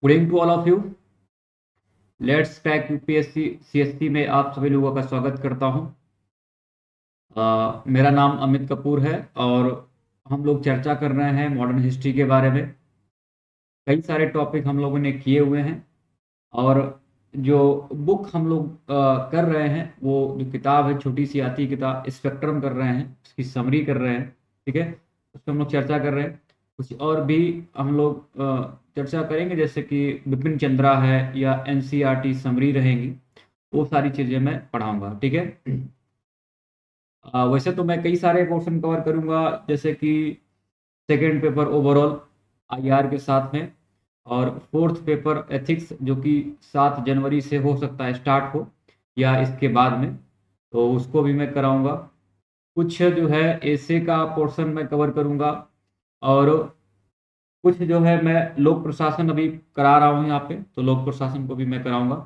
Good evening to all of you. Let's crack UPSC CSC में आप सभी लोगों का स्वागत करता हूं। मेरा नाम अमित कपूर है और हम लोग चर्चा कर रहे हैं मॉडर्न हिस्ट्री के बारे में। कई सारे टॉपिक हम लोगों ने किए हुए हैं और जो बुक हम लोग कर रहे हैं, वो जो किताब है, छोटी सी आती किताब, स्पेक्ट्रम कर रहे हैं, उसकी समरी कर रहे हैं। ठीक है, उस पर हम लोग चर्चा कर रहे हैं। कुछ और भी हम लोग चर्चा करेंगे, जैसे कि बिपिन चंद्रा है या एनसीईआरटी समरी रहेंगी, वो सारी चीज़ें मैं पढ़ाऊंगा। ठीक है। वैसे तो मैं कई सारे पोर्शन कवर करूंगा, जैसे कि सेकेंड पेपर ओवरऑल आईआर के साथ में, और फोर्थ पेपर एथिक्स, जो कि 7 जनवरी से हो सकता है स्टार्ट हो या इसके बाद में, तो उसको भी मैं कराऊंगा। कुछ जो है एसे का पोर्शन मैं कवर करूंगा, और कुछ जो है मैं लोक प्रशासन अभी करा रहा हूँ यहाँ पे, तो लोक प्रशासन को भी मैं कराऊंगा।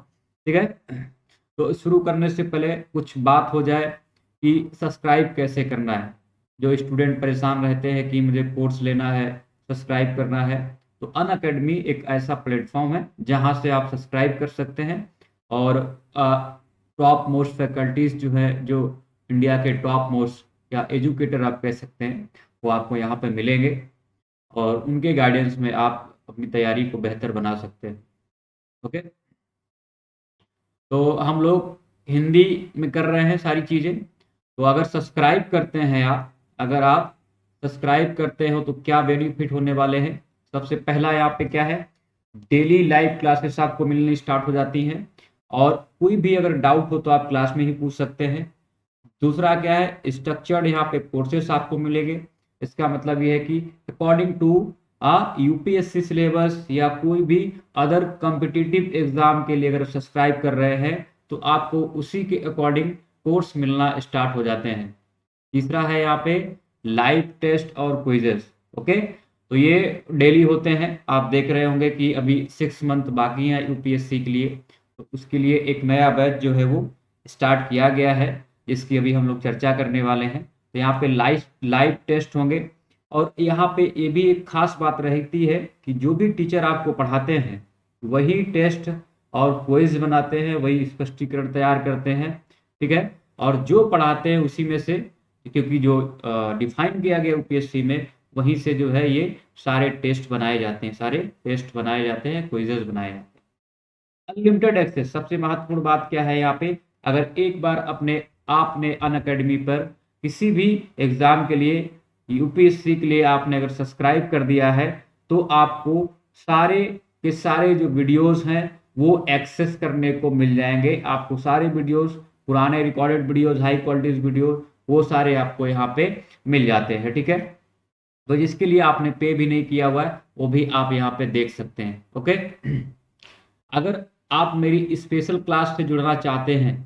ठीक है। तो शुरू करने से पहले कुछ बात हो जाए कि सब्सक्राइब कैसे करना है। जो स्टूडेंट परेशान रहते हैं कि मुझे कोर्स लेना है, सब्सक्राइब करना है, तो अन अकेडमी एक ऐसा प्लेटफॉर्म है जहाँ से आप सब्सक्राइब कर सकते हैं। और टॉप मोस्ट फैकल्टीज जो है, जो इंडिया के टॉप मोस्ट या एजुकेटर आप कह सकते हैं, वो आपको यहाँ पे मिलेंगे और उनके गाइडेंस में आप अपनी तैयारी को बेहतर बना सकते हैं। ओके। तो हम लोग हिंदी में कर रहे हैं सारी चीज़ें। तो अगर सब्सक्राइब करते हैं आप, अगर आप सब्सक्राइब करते हो तो क्या बेनिफिट होने वाले हैं। सबसे पहला यहाँ पे क्या है, डेली लाइव क्लासेस आपको मिलनी स्टार्ट हो जाती हैं, और कोई भी अगर डाउट हो तो आप क्लास में ही पूछ सकते हैं। दूसरा क्या है, स्ट्रक्चर्ड यहाँ पे कोर्सेस आपको मिलेंगे। इसका मतलब ये है कि अकॉर्डिंग टू यूपीएससी सिलेबस या कोई भी अदर कॉम्पिटिटिव एग्जाम के लिए अगर सब्सक्राइब कर रहे हैं, तो आपको उसी के अकॉर्डिंग कोर्स मिलना स्टार्ट हो जाते हैं। तीसरा है यहाँ पे लाइव टेस्ट और क्विजेस। ओके। तो ये डेली होते हैं। आप देख रहे होंगे कि अभी 6 मंथ बाकी हैं यूपीएससी के लिए, तो उसके लिए एक नया बैच जो है वो स्टार्ट किया गया है, जिसकी अभी हम लोग चर्चा करने वाले हैं। तो यहाँ पे लाइव लाइव टेस्ट होंगे। और यहाँ पे ये भी एक खास बात रहती है कि जो भी टीचर आपको पढ़ाते हैं वही टेस्ट और क्विज बनाते हैं, वही स्पष्टीकरण तैयार करते हैं। ठीक है। और जो पढ़ाते हैं उसी में से, क्योंकि जो डिफाइन किया गया यूपीएससी में, वहीं से जो है ये सारे टेस्ट बनाए जाते हैं, सारे टेस्ट बनाए जाते हैं, क्विजेस बनाए जाते हैं। अनलिमिटेड एक्सेस, सबसे महत्वपूर्ण बात क्या है यहाँ पे, अगर एक बार अपने आपने अन अकेडमी पर किसी भी एग्जाम के लिए, यूपीएससी के लिए आपने अगर सब्सक्राइब कर दिया है, तो आपको सारे के सारे जो वीडियोस हैं वो एक्सेस करने को मिल जाएंगे। आपको सारे वीडियोस, पुराने recorded videos, high quality video, वो सारे आपको यहाँ पे मिल जाते हैं। ठीक है। तो जिसके लिए आपने पे भी नहीं किया हुआ है, वो भी आप यहाँ पे देख सकते हैं। ओके। अगर आप मेरी स्पेशल क्लास से जुड़ना चाहते हैं,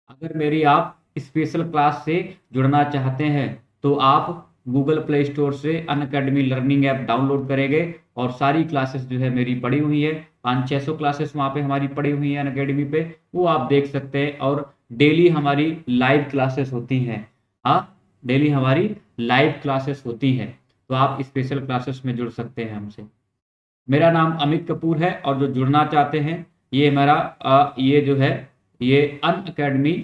अगर मेरी आप स्पेशल क्लास से जुड़ना चाहते हैं, तो आप गूगल प्ले स्टोर से अन अकेडमी लर्निंग ऐप डाउनलोड करेंगे, और सारी क्लासेस जो है मेरी पड़ी हुई है, 500-600 क्लासेस वहाँ पे हमारी पड़ी हुई हैं अन अकेडमी पे, वो आप देख सकते हैं। और डेली हमारी लाइव क्लासेस होती हैं। हाँ, डेली हमारी लाइव क्लासेस होती हैं, तो आप स्पेशल क्लासेस में जुड़ सकते हैं हमसे। मेरा नाम अमित कपूर है, और जो जुड़ना चाहते हैं, ये मेरा ये जो है, ये अन अकेडमी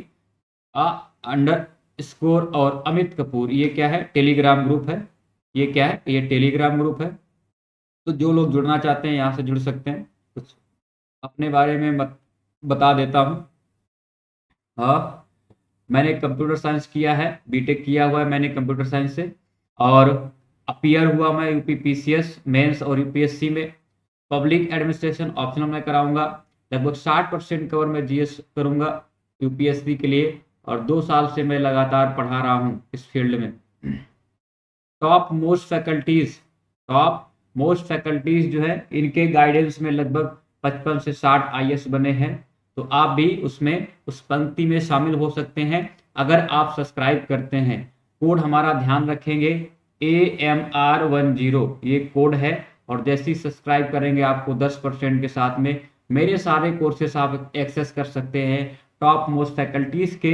अंडर स्कोर और अमित कपूर, ये क्या है, टेलीग्राम ग्रुप है। ये क्या है, ये टेलीग्राम ग्रुप है। तो जो लोग जुड़ना चाहते हैं यहाँ से जुड़ सकते हैं। कुछ अपने बारे में बता देता हूँ। हाँ, मैंने कंप्यूटर साइंस किया है, बीटेक किया हुआ है मैंने कंप्यूटर साइंस से, और अपीयर हुआ मैं यूपी पीसीएस मेंस और यूपीएससी में। पब्लिक एडमिनिस्ट्रेशन ऑप्शनल में कराऊंगा। लगभग 60% कवर मैं जीएस करूंगा यूपीएससी के लिए, और 2 साल से मैं लगातार पढ़ा रहा हूँ इस फील्ड में। Top most faculties, top most faculties जो है, इनके गाइडेंस में लगभग 55 से 60 आईएएस बने हैं। तो आप भी उसमें उस पंक्ति में शामिल हो सकते हैं अगर आप सब्सक्राइब करते हैं। कोड हमारा ध्यान रखेंगे, AMR10 ये कोड है। और जैसे ही सब्सक्राइब करेंगे, आपको 10% के साथ में मेरे सारे कोर्सेस आप एक्सेस कर सकते हैं। टॉप मोस्ट फैकल्टीज के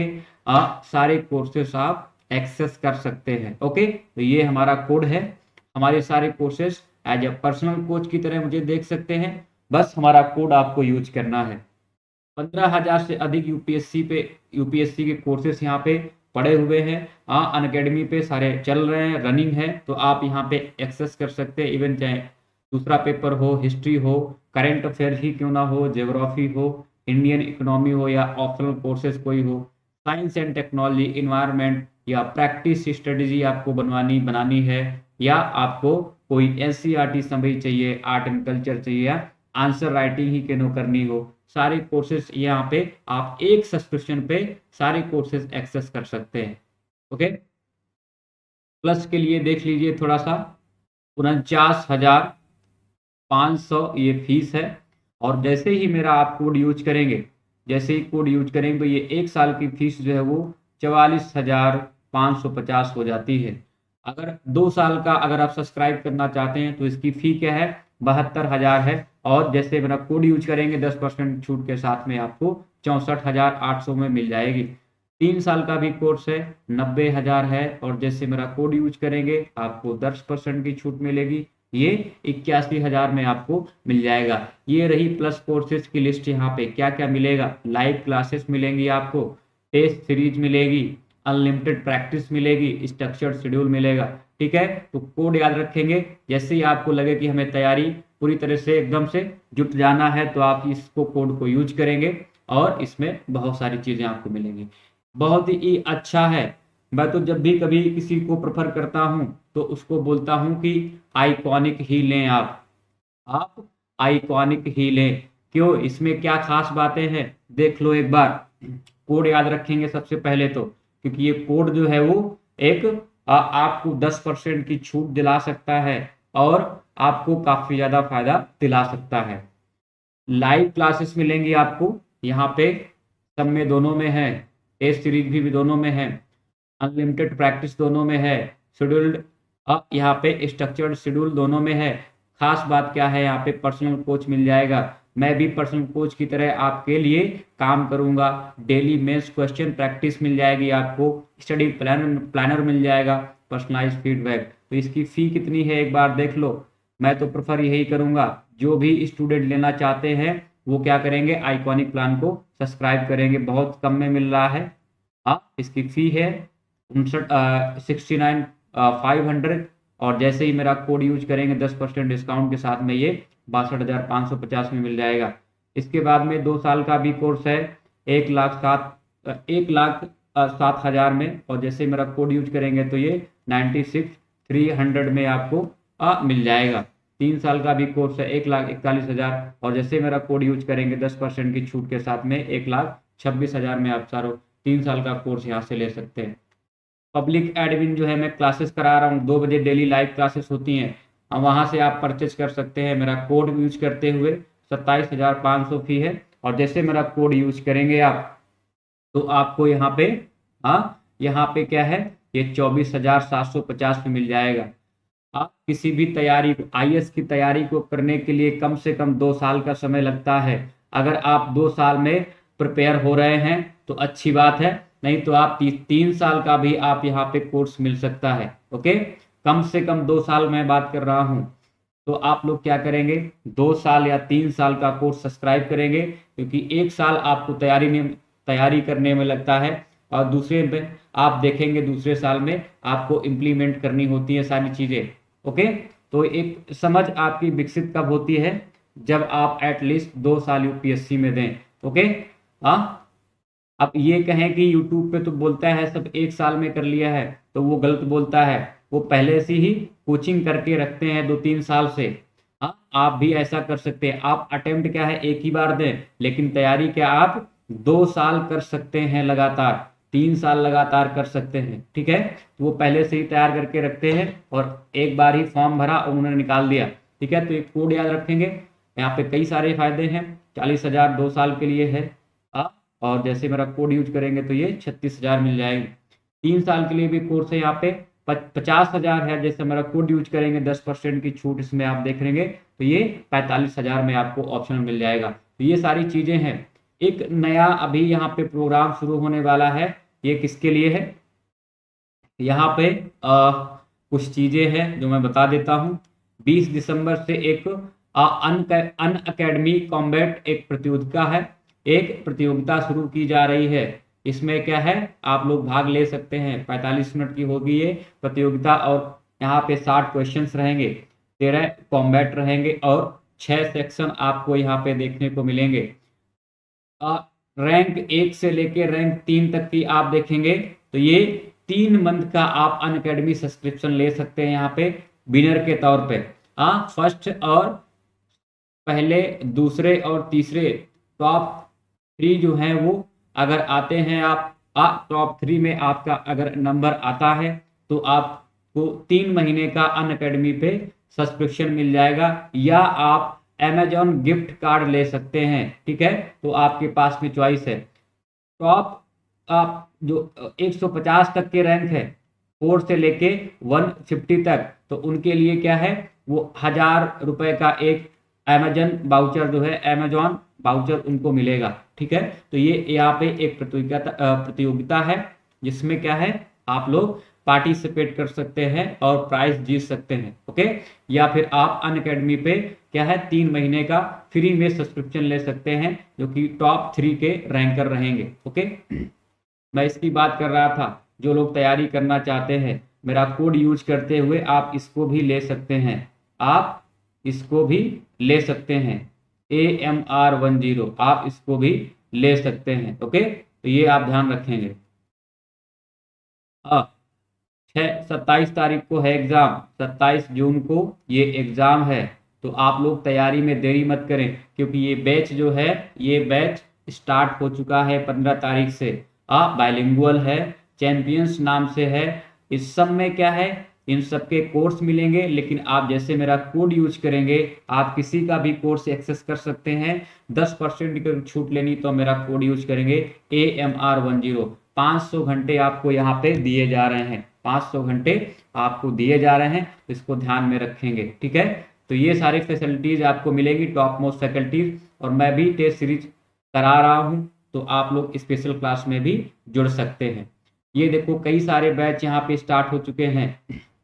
सारे कोर्सेस आप एक्सेस कर सकते हैं। ओके। तो ये हमारा कोड है। हमारे सारे courses as a personal coach की तरह मुझे देख सकते हैं। बस हमारा कोड आपको यूज करना है। 15,000 से अधिक यूपीएससी के कोर्सेस यहाँ पे पड़े हुए हैं। हाँ, अनअकैडमी पे सारे चल रहे हैं, रनिंग है, तो आप यहाँ पे एक्सेस कर सकते हैं। इवन चाहे दूसरा पेपर हो, हिस्ट्री हो, करंट अफेयर ही क्यों ना हो, ज्योग्राफी हो, इंडियन इकोनॉमी हो, या ऑप्शनल कोर्सेज कोई हो, साइंस एंड टेक्नोलॉजी, इन्वायरमेंट, या प्रैक्टिस स्ट्रेटेजी आपको बनानी है, या आपको कोई एनसीईआरटी समरी चाहिए, आर्ट एंड कल्चर चाहिए, या आंसर राइटिंग ही क्यों करनी हो, सारे कोर्सेज यहाँ पे आप एक सब्सक्रिप्शन पे सारे कोर्सेज एक्सेस कर सकते हैं। ओके, प्लस के लिए देख लीजिए थोड़ा सा, 49,500 ये फीस है। और जैसे ही मेरा आप कोड यूज करेंगे, जैसे ही कोड यूज करेंगे तो ये एक साल की फीस जो है वो 44,550 हो जाती है। अगर 2 साल का अगर आप सब्सक्राइब करना चाहते हैं तो इसकी फी क्या है, 72,000 है। और जैसे मेरा कोड यूज करेंगे 10% छूट के साथ में आपको 64,800 में मिल जाएगी। 3 साल का भी कोर्स है, 90,000 है। और जैसे मेरा कोड यूज करेंगे आपको 10% की छूट मिलेगी, ये 81,000 में आपको मिल जाएगा। ये रही प्लस कोर्सेज की लिस्ट। यहाँ पे क्या क्या मिलेगा, लाइव क्लासेस मिलेंगी आपको, टेस्ट सीरीज मिलेगी, अनलिमिटेड प्रैक्टिस मिलेगी, स्ट्रक्चर्ड शेड्यूल मिलेगा। ठीक है, तो कोड याद रखेंगे। जैसे ही आपको लगे कि हमें तैयारी पूरी तरह से एकदम से जुट जाना है तो आप इसको कोड को यूज करेंगे और इसमें बहुत सारी चीजें आपको मिलेंगी। बहुत ही अच्छा है। मैं तो जब भी कभी किसी को प्रेफर करता हूं तो उसको बोलता हूं कि आइकॉनिक ही लें आप आइकॉनिक ही लें। क्यों, इसमें क्या खास बातें हैं, देख लो एक बार। कोड याद रखेंगे सबसे पहले तो, क्योंकि ये कोड जो है वो एक आपको 10% की छूट दिला सकता है और आपको काफी ज्यादा फायदा दिला सकता है। लाइव क्लासेस मिलेंगी आपको यहाँ पे, सब में दोनों में है, टेस्ट सीरीज भी दोनों में है, अनलिमिटेड प्रैक्टिस दोनों में है, शेड्यूल्ड यहाँ पे स्ट्रक्चर्ड शेड्यूल दोनों में है। खास बात क्या है, यहाँ पे पर्सनल कोच मिल जाएगा। मैं भी पर्सनल कोच की तरह आपके लिए काम करूंगा। डेली मेंस क्वेश्चन प्रैक्टिस मिल जाएगी आपको, स्टडी प्लानर मिल जाएगा, पर्सनलाइज फीडबैक। तो इसकी फी कितनी है एक बार देख लो। मैं तो प्रेफर यही करूंगा, जो भी स्टूडेंट लेना चाहते हैं वो क्या करेंगे, आइकॉनिक प्लान को सब्सक्राइब करेंगे, बहुत कम में मिल रहा है। हाँ, इसकी फी है 69,500। और जैसे ही मेरा कोड यूज करेंगे 10% डिस्काउंट के साथ में ये 62,550 में मिल जाएगा। इसके बाद में 2 साल का भी कोर्स है, 1,07,000 में। और जैसे ही मेरा कोड यूज करेंगे तो ये 96,300 में आपको मिल जाएगा। 3 साल का भी कोर्स है, 1,41,000। और जैसे मेरा कोड यूज करेंगे 10% की छूट के साथ में 1,26,000 में आप सारों 3 साल का कोर्स यहाँ से ले सकते हैं। पब्लिक एडमिन जो है मैं क्लासेस करा रहा हूँ, 2 बजे डेली लाइव क्लासेस होती हैं, अब वहाँ से आप परचेज कर सकते हैं। मेरा कोड यूज करते हुए 27,500 फी है। और जैसे मेरा कोड यूज करेंगे आप तो आपको यहाँ पे यहाँ पे क्या है, ये 24,750 में मिल जाएगा। आप किसी भी तैयारी को, आईएएस की तैयारी को करने के लिए कम से कम 2 साल का समय लगता है। अगर आप 2 साल में प्रिपेयर हो रहे हैं तो अच्छी बात है, नहीं तो आप 3 साल का भी आप यहाँ पे कोर्स मिल सकता है। ओके, कम से कम 2 साल मैं बात कर रहा हूँ। तो आप लोग क्या करेंगे, 2 साल या 3 साल का कोर्स सब्सक्राइब करेंगे, क्योंकि 1 साल आपको तैयारी करने में लगता है और दूसरे में आप देखेंगे दूसरे साल में आपको इम्प्लीमेंट करनी होती है सारी चीजें। ओके, तो एक समझ आपकी विकसित कब होती है, जब आप एटलीस्ट 2 साल यूपीएससी में दें। ओके, हाँ, अब ये कहें कि यूट्यूब पे तो बोलता है सब 1 साल में कर लिया है, तो वो गलत बोलता है। वो पहले से ही कोचिंग करके रखते हैं 2-3 साल से। हाँ, आप भी ऐसा कर सकते हैं। आप अटेम्प्ट क्या है एक ही बार दें, लेकिन तैयारी क्या आप 2 साल कर सकते हैं लगातार, 3 साल लगातार कर सकते हैं। ठीक है, तो वो पहले से ही तैयार करके रखते हैं और एक बार ही फॉर्म भरा और उन्होंने निकाल दिया। ठीक है, तो एक कोड याद रखेंगे। यहाँ पे कई सारे फायदे हैं, 40,000 2 साल के लिए है। और जैसे मेरा कोड यूज करेंगे तो ये 36,000 मिल जाएंगे। 3 साल के लिए भी कोर्स है, यहाँ पे 50,000 है। जैसे मेरा कोड यूज करेंगे 10% की छूट इसमें आप देख लेंगे तो ये 45,000 में आपको ऑप्शन मिल जाएगा। तो ये सारी चीजें हैं। एक नया अभी यहाँ पे प्रोग्राम शुरू होने वाला है, ये किसके लिए है, यहाँ पे कुछ चीजें हैं जो मैं बता देता हूँ। 20 दिसंबर से एक अन अकेडमी कॉम्बैट एक प्रतियोगिता शुरू की जा रही है। इसमें क्या है, आप लोग भाग ले सकते हैं। 45 मिनट की होगी ये प्रतियोगिता और यहाँ पे 60 क्वेश्चंस रहेंगे, 13 कॉम्बैट रहेंगे और 6 सेक्शन आपको यहाँ पे देखने को मिलेंगे। रैंक 1 से लेके रैंक 3 तक की आप देखेंगे तो ये 3 मंथ का आप अन अकेडमी सब्सक्रिप्शन ले सकते हैं यहाँ पे विनर के तौर पे। फर्स्ट और पहले, दूसरे और तीसरे टॉप 3 जो हैं वो अगर आते हैं, आप टॉप 3 में आपका अगर नंबर आता है तो आपको 3 महीने का अन अकेडमी पे सब्सक्रिप्शन मिल जाएगा, या आप अमेजॉन गिफ्ट कार्ड ले सकते हैं। ठीक है, तो आपके पास में चॉइस है। टॉप आप जो 150 तक के रैंक है 4 से लेके 150 तक, तो उनके लिए क्या है, वो 1000 रुपए का एक अमेजन वाउचर जो है, अमेजॉन वाउचर उनको मिलेगा। ठीक है, तो ये यहाँ पे एक प्रतियोगिता है जिसमें क्या है, आप लोग पार्टिसिपेट कर सकते हैं और प्राइज जीत सकते हैं। ओके, या फिर आप अन अकेडमी पे क्या है 3 महीने का फ्री में सब्सक्रिप्शन ले सकते हैं जो कि टॉप 3 के रैंकर रहेंगे। ओके, मैं इसकी बात कर रहा था। जो लोग तैयारी करना चाहते हैं, मेरा कोड यूज करते हुए आप इसको भी ले सकते हैं, आप इसको भी ले सकते हैं, AMR10 आप इसको भी ले सकते हैं। ओके, तो ये आप ध्यान रखेंगे। 27 तारीख को है एग्जाम, 27 जून को ये एग्जाम है। तो आप लोग तैयारी में देरी मत करें, क्योंकि ये बैच जो है, ये बैच स्टार्ट हो चुका है 15 तारीख से। बाइलिंगुअल है, चैंपियंस नाम से है। इस सब में क्या है, इन सब के कोर्स मिलेंगे, लेकिन आप जैसे मेरा कोड यूज करेंगे, आप किसी का भी कोर्स एक्सेस कर सकते हैं। 10% की छूट लेनी तो मेरा कोड यूज करेंगे AMR10। 500 घंटे आपको यहाँ पे दिए जा रहे हैं, 500 घंटे आपको दिए जा रहे हैं, तो इसको ध्यान में रखेंगे। ठीक है, तो ये सारी फैसिलिटीज आपको मिलेगी, टॉप मोस्ट फैकल्टीज। और मैं भी टेस्ट सीरीज करा रहा हूँ, तो आप लोग स्पेशल क्लास में भी जुड़ सकते हैं। ये देखो कई सारे बैच यहाँ पे स्टार्ट हो चुके हैं।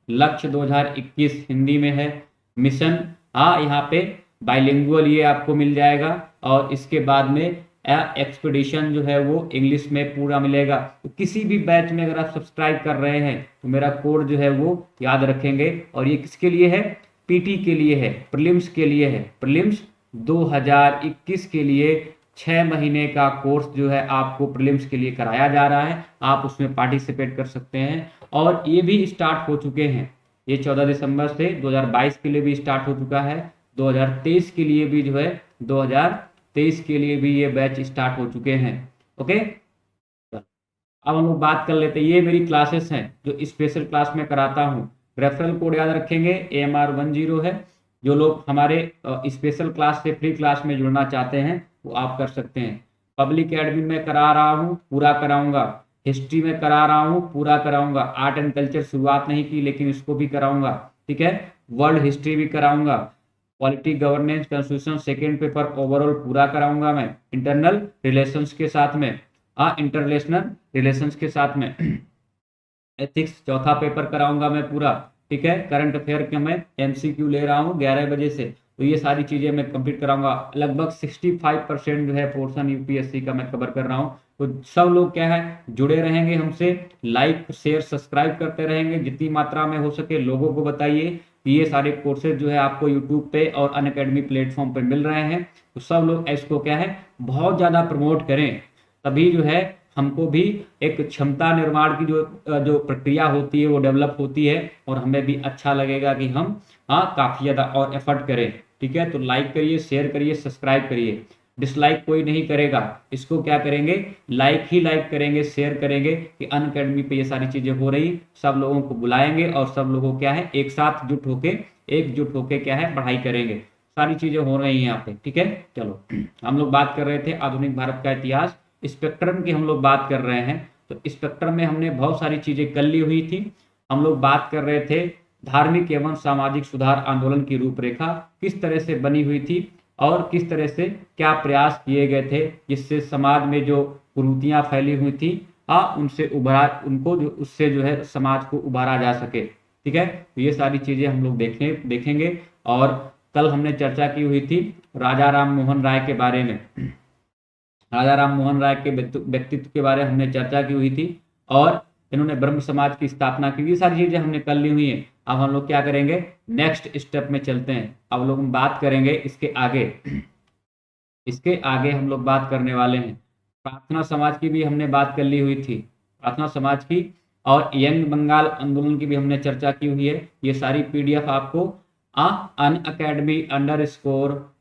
लक्ष्य 2021 हिंदी में है, मिशन यहाँ पे बाइलिंगुअल ये आपको मिल जाएगा, और इसके बाद में एक्सपीडिशन जो है वो इंग्लिश में पूरा मिलेगा। तो किसी भी बैच में अगर आप सब्सक्राइब कर रहे हैं तो मेरा कोड जो है वो याद रखेंगे। और ये किसके लिए है, पीटी के लिए है, प्रीलिम्स के लिए है। प्रीलिम्स 2021 के लिए 6 महीने का कोर्स जो है आपको प्रीलिम्स के लिए कराया जा रहा है, आप उसमें पार्टिसिपेट कर सकते हैं। और ये भी स्टार्ट हो चुके हैं, ये 14 दिसंबर से 2022 के लिए भी स्टार्ट हो चुका है, 2023 के लिए भी जो है 2023 के लिए भी ये बैच स्टार्ट हो चुके हैं। ओके, अब हम लोग बात कर लेते हैं। ये मेरी क्लासेस हैं जो स्पेशल क्लास में कराता हूँ। रेफरल कोड याद रखेंगे, AMR10 है। जो लोग हमारे स्पेशल क्लास से फ्री क्लास में जुड़ना चाहते हैं वो आप कर सकते हैं। पब्लिक एडमिन में करा रहा हूँ, पूरा कराऊंगा। हिस्ट्री में करा रहा हूँ, पूरा कराऊंगा। आर्ट एंड कल्चर शुरुआत नहीं की, लेकिन इसको भी कराऊंगा। ठीक है, वर्ल्ड हिस्ट्री भी कराऊंगा। Polity, governance, constitution second paper overall पूरा कराऊंगा मैं, इंटरनल रिलेशंस के साथ में, इंटरनेशनल रिलेशंस के साथ में। एथिक्स चौथा पेपर कराऊंगा मैं पूरा। ठीक है, करंट अफेयर के मैं MCQ ले रहा हूँ 11 बजे से, तो ये सारी चीजें मैं कंप्लीट कराऊंगा। लगभग 65% जो है पोर्शन UPSC का मैं कवर कर रहा हूँ। तो सब लोग क्या है जुड़े रहेंगे हमसे, लाइक शेयर सब्सक्राइब करते रहेंगे, जितनी मात्रा में हो सके लोगों को बताइए कि ये सारे कोर्सेज जो है आपको यूट्यूब पे और अनअकैडमी प्लेटफॉर्म पे मिल रहे हैं। तो सब लोग इसको क्या है बहुत ज़्यादा प्रमोट करें, तभी जो है हमको भी एक क्षमता निर्माण की जो प्रक्रिया होती है वो डेवलप होती है, और हमें भी अच्छा लगेगा कि हम काफ़ी ज़्यादा और एफर्ट करें। ठीक है, तो लाइक करिए, शेयर करिए, सब्सक्राइब करिए। डिसलाइक कोई नहीं करेगा, इसको क्या करेंगे, लाइक ही लाइक करेंगे, शेयर करेंगे कि अनअकैडमी पे ये सारी चीज़ें हो रही। सब लोगों को बुलाएंगे और सब लोगों क्या है एक साथ एकजुट होके क्या है पढ़ाई करेंगे। सारी चीज़ें हो रही हैं यहाँ पे। ठीक है, चलो हम लोग बात कर रहे थे आधुनिक भारत का इतिहास, स्पेक्ट्रम की हम लोग बात कर रहे हैं। तो स्पेक्ट्रम में हमने बहुत सारी चीजें कर ली हुई थी। हम लोग बात कर रहे थे धार्मिक एवं सामाजिक सुधार आंदोलन की रूपरेखा किस तरह से बनी हुई थी और किस तरह से क्या प्रयास किए गए थे जिससे समाज में जो कुरीतियां फैली हुई थी उससे जो है समाज को उबारा जा सके। ठीक है, तो ये सारी चीजें हम लोग देखेंगे। और कल हमने चर्चा की हुई थी राजा राम मोहन राय के बारे में। राजा राम मोहन राय के व्यक्तित्व के बारे में हमने चर्चा की हुई थी और इन्होंने ब्रह्म समाज की स्थापना की। ये सारी चीजें हमने कर ली हुई हैं। अब हम लोग क्या करेंगे, नेक्स्ट स्टेप में चलते हैं। अब लोग बात करेंगे इसके आगे हम लोग बात करने वाले हैं प्रार्थना समाज की भी हमने बात कर ली हुई थी, प्रार्थना समाज की, और यंग बंगाल आंदोलन की भी हमने चर्चा की हुई है। ये सारी पीडीएफ आपको unacademy_,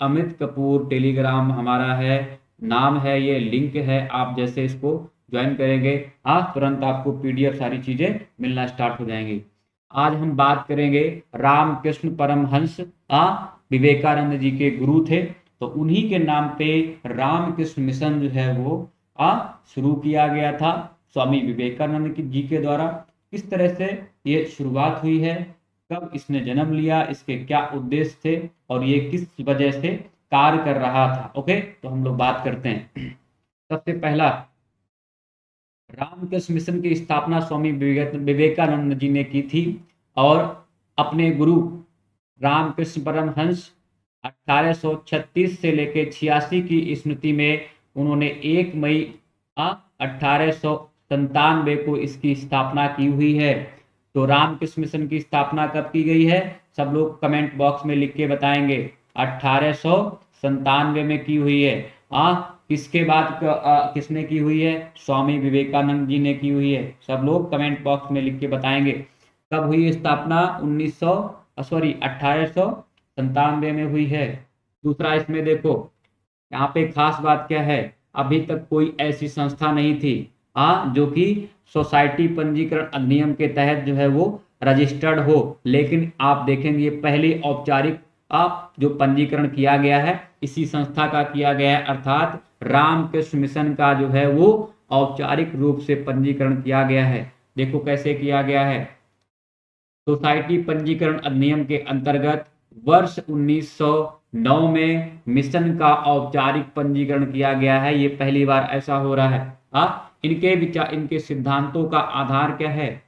अमित कपूर टेलीग्राम हमारा है, नाम है, ये लिंक है। आप जैसे इसको ज्वाइन करेंगे तुरंत आपको पीडीएफ सारी चीजें मिलना स्टार्ट हो जाएंगी। आज हम बात करेंगे रामकृष्ण परमहंस विवेकानंद जी के गुरु थे, तो उन्हीं के नाम पे रामकृष्ण मिशन जो है वो शुरू किया गया था स्वामी विवेकानंद जी के द्वारा। किस तरह से ये शुरुआत हुई है, कब इसने जन्म लिया, इसके क्या उद्देश्य थे और ये किस वजह से कार्य कर रहा था। ओके, तो हम लोग बात करते हैं। सबसे पहला, रामकृष्ण मिशन की स्थापना स्वामी विवेकानंद जी ने की थी और अपने गुरु रामकृष्ण परमहंस 1836 से लेकर 86 की स्मृति में उन्होंने 1 मई 1897 को इसकी स्थापना की हुई है। तो रामकृष्ण मिशन की स्थापना कब की गई है, सब लोग कमेंट बॉक्स में लिख के बताएंगे। 1897 में की हुई है। किसके बाद किसने की हुई है, स्वामी विवेकानंद जी ने की हुई है। सब लोग कमेंट बॉक्स में लिख के बताएंगे कब हुई स्थापना। 1897 में हुई है। दूसरा, इसमें देखो यहाँ पे खास बात क्या है, अभी तक कोई ऐसी संस्था नहीं थी जो कि सोसाइटी पंजीकरण अधिनियम के तहत जो है वो रजिस्टर्ड हो। लेकिन आप देखेंगे पहली औपचारिक जो पंजीकरण किया गया है इसी संस्था का किया गया है, अर्थात रामकृष्ण मिशन का जो है वो औपचारिक रूप से पंजीकरण किया गया है। देखो कैसे किया गया है। सोसाइटी पंजीकरण अधिनियम के अंतर्गत वर्ष 1909 में मिशन का औपचारिक पंजीकरण किया गया है। ये पहली बार ऐसा हो रहा है। इनके सिद्धांतों का आधार क्या है,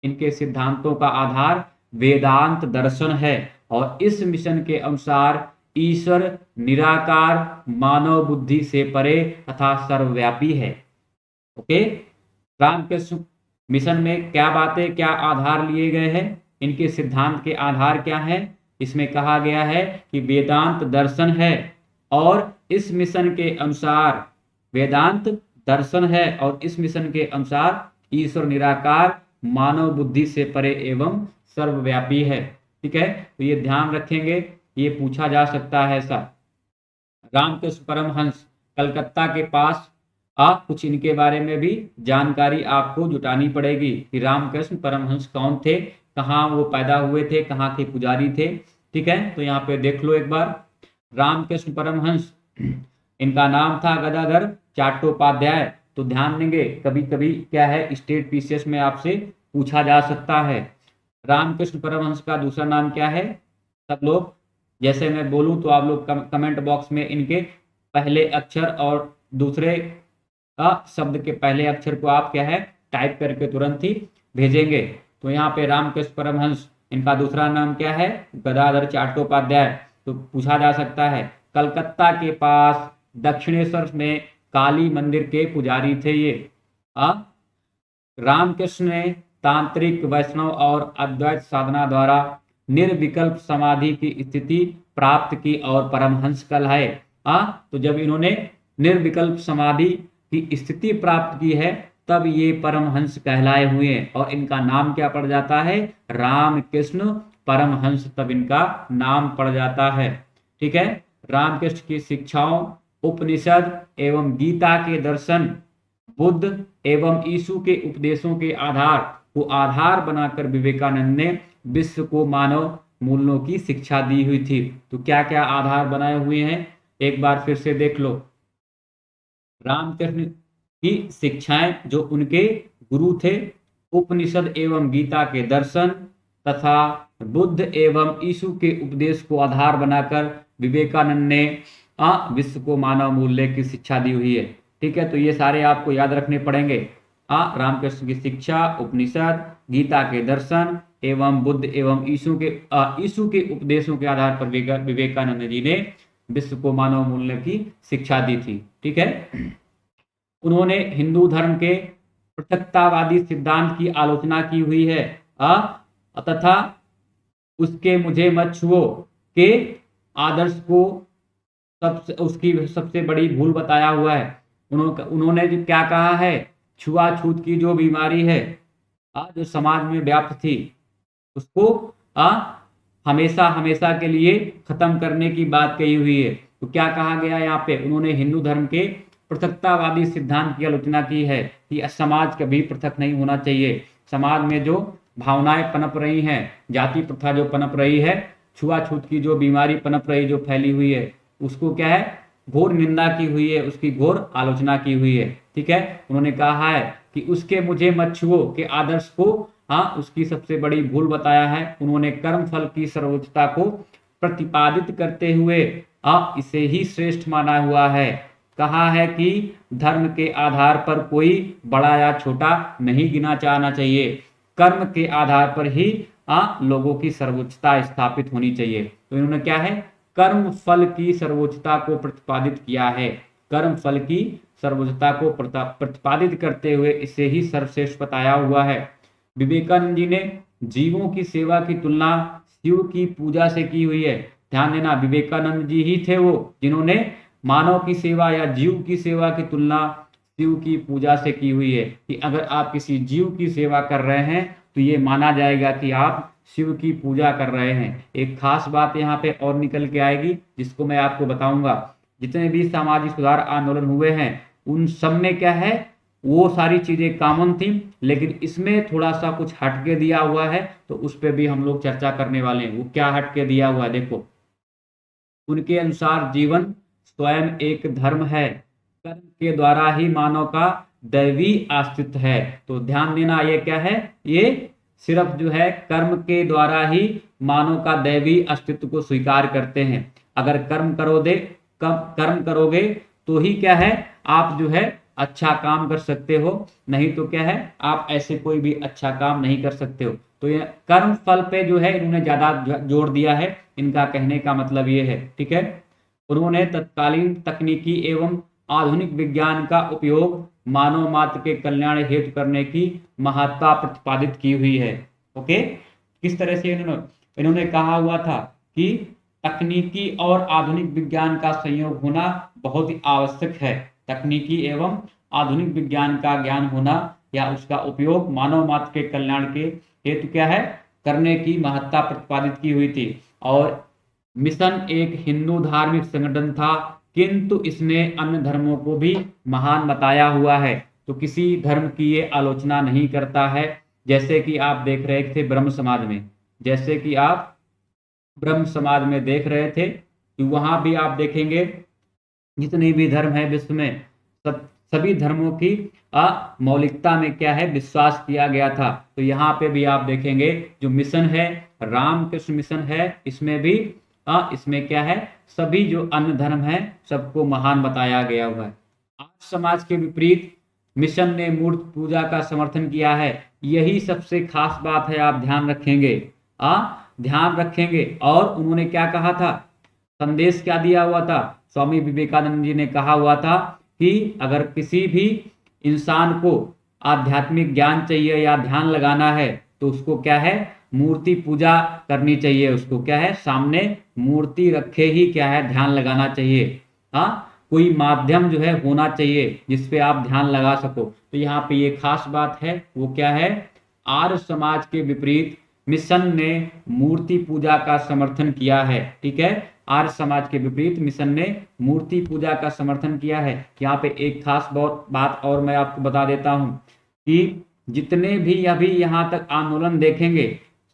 इनके सिद्धांतों का आधार वेदांत दर्शन है और इस मिशन के अनुसार ईश्वर निराकार, मानव बुद्धि से परे तथा सर्वव्यापी है। ओके, रामकृष्ण मिशन में क्या बातें, क्या आधार लिए गए हैं, इनके सिद्धांत के आधार क्या है। इसमें कहा गया है कि वेदांत दर्शन है और इस मिशन के अनुसार वेदांत दर्शन है और इस मिशन के अनुसार ईश्वर निराकार, मानव बुद्धि से परे एवं सर्वव्यापी है। ठीक है, तो ये ध्यान रखेंगे, ये पूछा जा सकता है ऐसा। रामकृष्ण परमहंस कलकत्ता के पास कुछ इनके बारे में भी जानकारी आपको जुटानी पड़ेगी कि रामकृष्ण परमहंस कौन थे, कहाँ वो पैदा हुए थे, कहाँ के पुजारी थे। ठीक है, तो यहाँ पे देख लो एक बार। रामकृष्ण परमहंस, इनका नाम था गदाधर चट्टोपाध्याय। तो ध्यान देंगे, कभी कभी क्या है स्टेट पीसीएस में आपसे पूछा जा सकता है। रामकृष्ण परमहंस का दूसरा नाम क्या है, सब लोग जैसे मैं बोलूं तो आप लोग कमेंट बॉक्स में इनके पहले अक्षर और दूसरे शब्द के पहले अक्षर को आप क्या है टाइप करके तुरंत ही भेजेंगे। तो यहाँ पे रामकृष्ण परमहंस, इनका दूसरा नाम क्या है, गदाधर चट्टोपाध्याय। तो पूछा जा सकता है कलकत्ता के पास दक्षिणेश्वर में काली मंदिर के पुजारी थे ये। रामकृष्ण ने तांत्रिक, वैष्णव और अद्वैत साधना द्वारा निर्विकल्प समाधि की स्थिति प्राप्त की और परमहंस कहलाए। तो जब इन्होंने निर्विकल्प समाधि की स्थिति प्राप्त की है तब ये परमहंस कहलाए हुए हैं और इनका नाम क्या पड़ जाता है, रामकृष्ण परमहंस, तब इनका नाम पड़ जाता है। ठीक है, रामकृष्ण की शिक्षाओं, उपनिषद एवं गीता के दर्शन, बुद्ध एवं यीशु के उपदेशों के आधार को आधार बनाकर विवेकानंद ने विश्व को मानव मूल्यों की शिक्षा दी हुई थी। तो क्या क्या आधार बनाए हुए हैं एक बार फिर से देख लो। रामकृष्ण की शिक्षाएं जो उनके गुरु थे, उपनिषद एवं गीता के दर्शन तथा बुद्ध एवं यीशु के उपदेश को आधार बनाकर विवेकानंद ने विश्व को मानव मूल्य की शिक्षा दी हुई है। ठीक है, तो ये सारे आपको याद रखने पड़ेंगे। रामकृष्ण की शिक्षा, उपनिषद, गीता के दर्शन एवं बुद्ध एवं यीशु के उपदेशों के आधार पर विवेकानंद जी ने विश्व को मानव मूल्य की शिक्षा दी थी। ठीक है। उन्होंने हिंदू धर्म के पृथकतावादी सिद्धांत की आलोचना की हुई है तथा उसके मुझे मत छुओ के आदर्श को उसकी सबसे बड़ी भूल बताया हुआ है। उन्होंने जो क्या कहा है, छुआछूत की जो बीमारी है जो समाज में व्याप्त थी उसको हमेशा हमेशा के लिए खत्म करने की बात कही हुई है। तो क्या कहा गया यहाँ पे, उन्होंने हिंदू धर्म के पृथकतावादी सिद्धांत की आलोचना की है कि समाज कभी पृथक नहीं होना चाहिए। समाज में जो भावनाएं पनप रही हैं, जाति प्रथा जो पनप रही है, छुआछूत की जो बीमारी पनप रही जो फैली हुई है, उसको क्या है घोर निंदा की हुई है, उसकी घोर आलोचना की हुई है। ठीक है। उन्होंने कहा है कि उसके मुझे मत छुओ के आदर्श को उसकी सबसे बड़ी भूल बताया है। उन्होंने कर्म फल की सर्वोच्चता को प्रतिपादित करते हुए इसे ही श्रेष्ठ माना हुआ है। कहा है कि धर्म के आधार पर कोई बड़ा या छोटा नहीं गिना जाना चाहिए, कर्म के आधार पर ही लोगों की सर्वोच्चता स्थापित होनी चाहिए। तो इन्होंने क्या है, कर्म फल की सर्वोच्चता को प्रतिपादित किया है। कर्म फल की सर्वोच्चता को प्रतिपादित करते हुए इसे ही सर्वश्रेष्ठ बताया हुआ है। विवेकानंद जी ने जीवों की सेवा की तुलना शिव की पूजा से की हुई है। ध्यान देना, विवेकानंद जी ही थे वो जिन्होंने मानव की सेवा या जीव की सेवा की तुलना शिव की पूजा से की हुई है कि अगर आप किसी जीव की सेवा कर रहे हैं तो ये माना जाएगा कि आप शिव की पूजा कर रहे हैं। एक खास बात यहाँ पे और निकल के आएगी जिसको मैं आपको बताऊंगा। जितने भी सामाजिक सुधार आंदोलन हुए हैं उन सब में क्या है, वो सारी चीजें कॉमन थी, लेकिन इसमें थोड़ा सा कुछ हटके दिया हुआ है, तो उस पर भी हम लोग चर्चा करने वाले हैं। वो क्या हटके दिया हुआ है, देखो। उनके अनुसार जीवन स्वयं एक धर्म है, कर्म के द्वारा ही मानव का दैवी अस्तित्व है। तो ध्यान देना, ये क्या है, ये सिर्फ जो है कर्म के द्वारा ही मानव का दैवी अस्तित्व को स्वीकार करते हैं। अगर कर्म करोगे तो ही क्या है, आप जो है अच्छा काम कर सकते हो, नहीं तो क्या है आप ऐसे कोई भी अच्छा काम नहीं कर सकते हो। तो ये कर्म फल पे जो है इन्होंने ज्यादा जोर दिया है, इनका कहने का मतलब ये है। ठीक है। उन्होंने तत्कालीन तकनीकी एवं आधुनिक विज्ञान का उपयोग मानव मात्र के कल्याण हेतु करने की महत्ता प्रतिपादित की हुई है। ओके। किस तरह से इन्होंने कहा हुआ था कि तकनीकी और आधुनिक विज्ञान का संयोग होना बहुत ही आवश्यक है। तकनीकी एवं आधुनिक विज्ञान का ज्ञान होना या उसका उपयोग मानव मात्र के कल्याण के हेतु क्या है करने की महत्ता प्रतिपादित की हुई थी। और मिशन एक हिंदू धार्मिक संगठन था, किंतु इसने अन्य धर्मों को भी महान बताया हुआ है। तो किसी धर्म की ये आलोचना नहीं करता है। जैसे कि आप देख रहे थे ब्रह्म समाज में, जैसे कि आप ब्रह्म समाज में देख रहे थे कि वहां भी आप देखेंगे जितने भी धर्म है विश्व में, सभी धर्मों की मौलिकता में क्या है विश्वास किया गया था। तो यहाँ पे भी आप देखेंगे जो मिशन है रामकृष्ण मिशन है, इसमें भी इसमें क्या है सभी जो अन्य धर्म है सबको महान बताया गया हुआ है। आज समाज के विपरीत मिशन ने मूर्ति पूजा का समर्थन किया है। यही सबसे खास बात है, आप ध्यान रखेंगे ध्यान रखेंगे। और उन्होंने क्या कहा था, संदेश क्या दिया हुआ था, स्वामी विवेकानंद जी ने कहा हुआ था कि अगर किसी भी इंसान को आध्यात्मिक ज्ञान चाहिए या ध्यान लगाना है तो उसको क्या है मूर्ति पूजा करनी चाहिए। उसको क्या है सामने मूर्ति रखे ही क्या है ध्यान लगाना चाहिए। कोई माध्यम जो है होना चाहिए जिसपे आप ध्यान लगा सको। तो यहाँ पे ये खास बात है, वो क्या है, आर्य समाज के विपरीत मिशन ने मूर्ति पूजा का समर्थन किया है। ठीक है। आर्य समाज के विपरीत मिशन ने मूर्ति पूजा का समर्थन किया है। यहाँ पे एक खास बात और मैं आपको बता देता हूँ कि जितने भी अभी यहाँ तक आंदोलन देखेंगे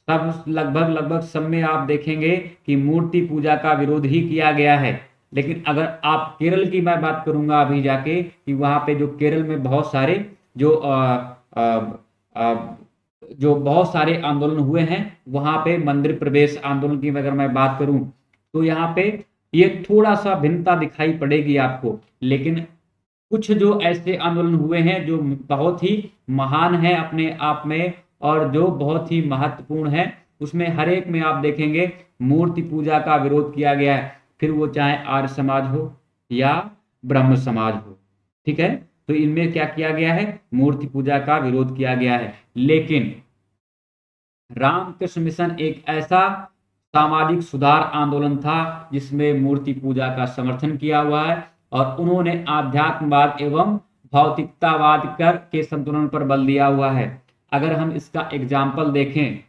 सब लगभग सब में आप देखेंगे कि मूर्ति पूजा का विरोध ही किया गया है। लेकिन अगर आप केरल की मैं बात करूंगा अभी जाके कि वहाँ पे जो केरल में बहुत सारे जो बहुत सारे आंदोलन हुए हैं, वहां पे मंदिर प्रवेश आंदोलन की अगर मैं बात करूं तो यहाँ पे ये थोड़ा सा भिन्नता दिखाई पड़ेगी आपको। लेकिन कुछ जो ऐसे आंदोलन हुए हैं जो बहुत ही महान है अपने आप में और जो बहुत ही महत्वपूर्ण है उसमें हर एक में आप देखेंगे मूर्ति पूजा का विरोध किया गया है, फिर वो चाहे आर्य समाज हो या ब्रह्म समाज हो। ठीक है, तो इनमें क्या किया गया है, मूर्ति पूजा का विरोध किया गया है। लेकिन रामकृष्ण मिशन एक ऐसा सामाजिक सुधार आंदोलन था जिसमें मूर्ति पूजा का समर्थन किया हुआ है और उन्होंने आध्यात्मवाद एवं भौतिकतावाद के संतुलन पर बल दिया हुआ है। अगर हम इसका एग्जाम्पल देखें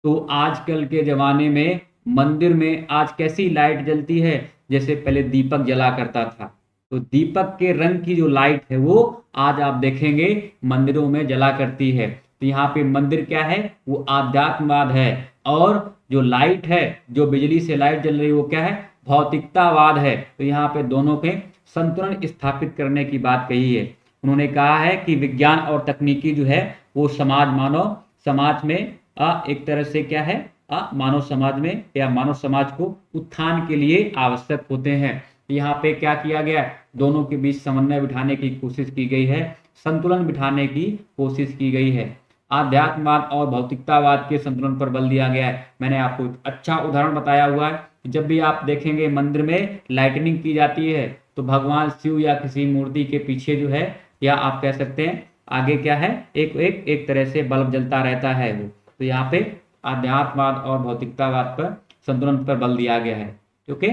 तो आजकल के जमाने में मंदिर में आज कैसी लाइट जलती है, जैसे पहले दीपक जला करता था, तो दीपक के रंग की जो लाइट है वो आज आप देखेंगे मंदिरों में जला करती है। तो यहाँ पे मंदिर क्या है, वो आध्यात्मवाद है, और जो लाइट है, जो बिजली से लाइट जल रही है, वो क्या है, भौतिकतावाद है। तो यहाँ पे दोनों के संतुलन स्थापित करने की बात कही है। उन्होंने कहा है कि विज्ञान और तकनीकी जो है वो मानव समाज में एक तरह से क्या है, मानव समाज में या मानव समाज को उत्थान के लिए आवश्यक होते हैं। यहाँ पे क्या किया गया है, दोनों के बीच समन्वय बिठाने की कोशिश की गई है, संतुलन बिठाने की कोशिश की गई है। आध्यात्मवाद और भौतिकतावाद के संतुलन पर बल दिया गया है। मैंने आपको अच्छा उदाहरण बताया हुआ है, जब भी आप देखेंगे मंदिर में लाइटनिंग की जाती है तो भगवान शिव या किसी मूर्ति के पीछे जो है, या आप कह सकते हैं आगे क्या है, एक तरह से बल्ब जलता रहता है वो। तो यहाँ पे आध्यात्मवाद और भौतिकतावाद पर संतुलन पर बल दिया गया है। ओके,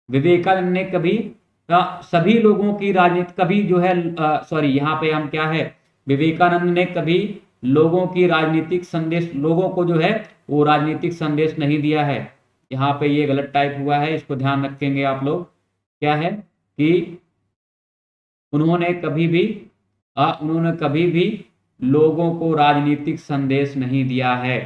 विवेकानंद ने कभी सभी लोगों की राजनीति कभी जो है यहाँ पे हम क्या है, विवेकानंद ने कभी लोगों की राजनीतिक संदेश, लोगों को जो है वो राजनीतिक संदेश नहीं दिया है। यहाँ पे ये गलत टाइप हुआ है, इसको ध्यान रखेंगे आप लोग। क्या है कि उन्होंने कभी भी लोगों को राजनीतिक संदेश नहीं दिया है।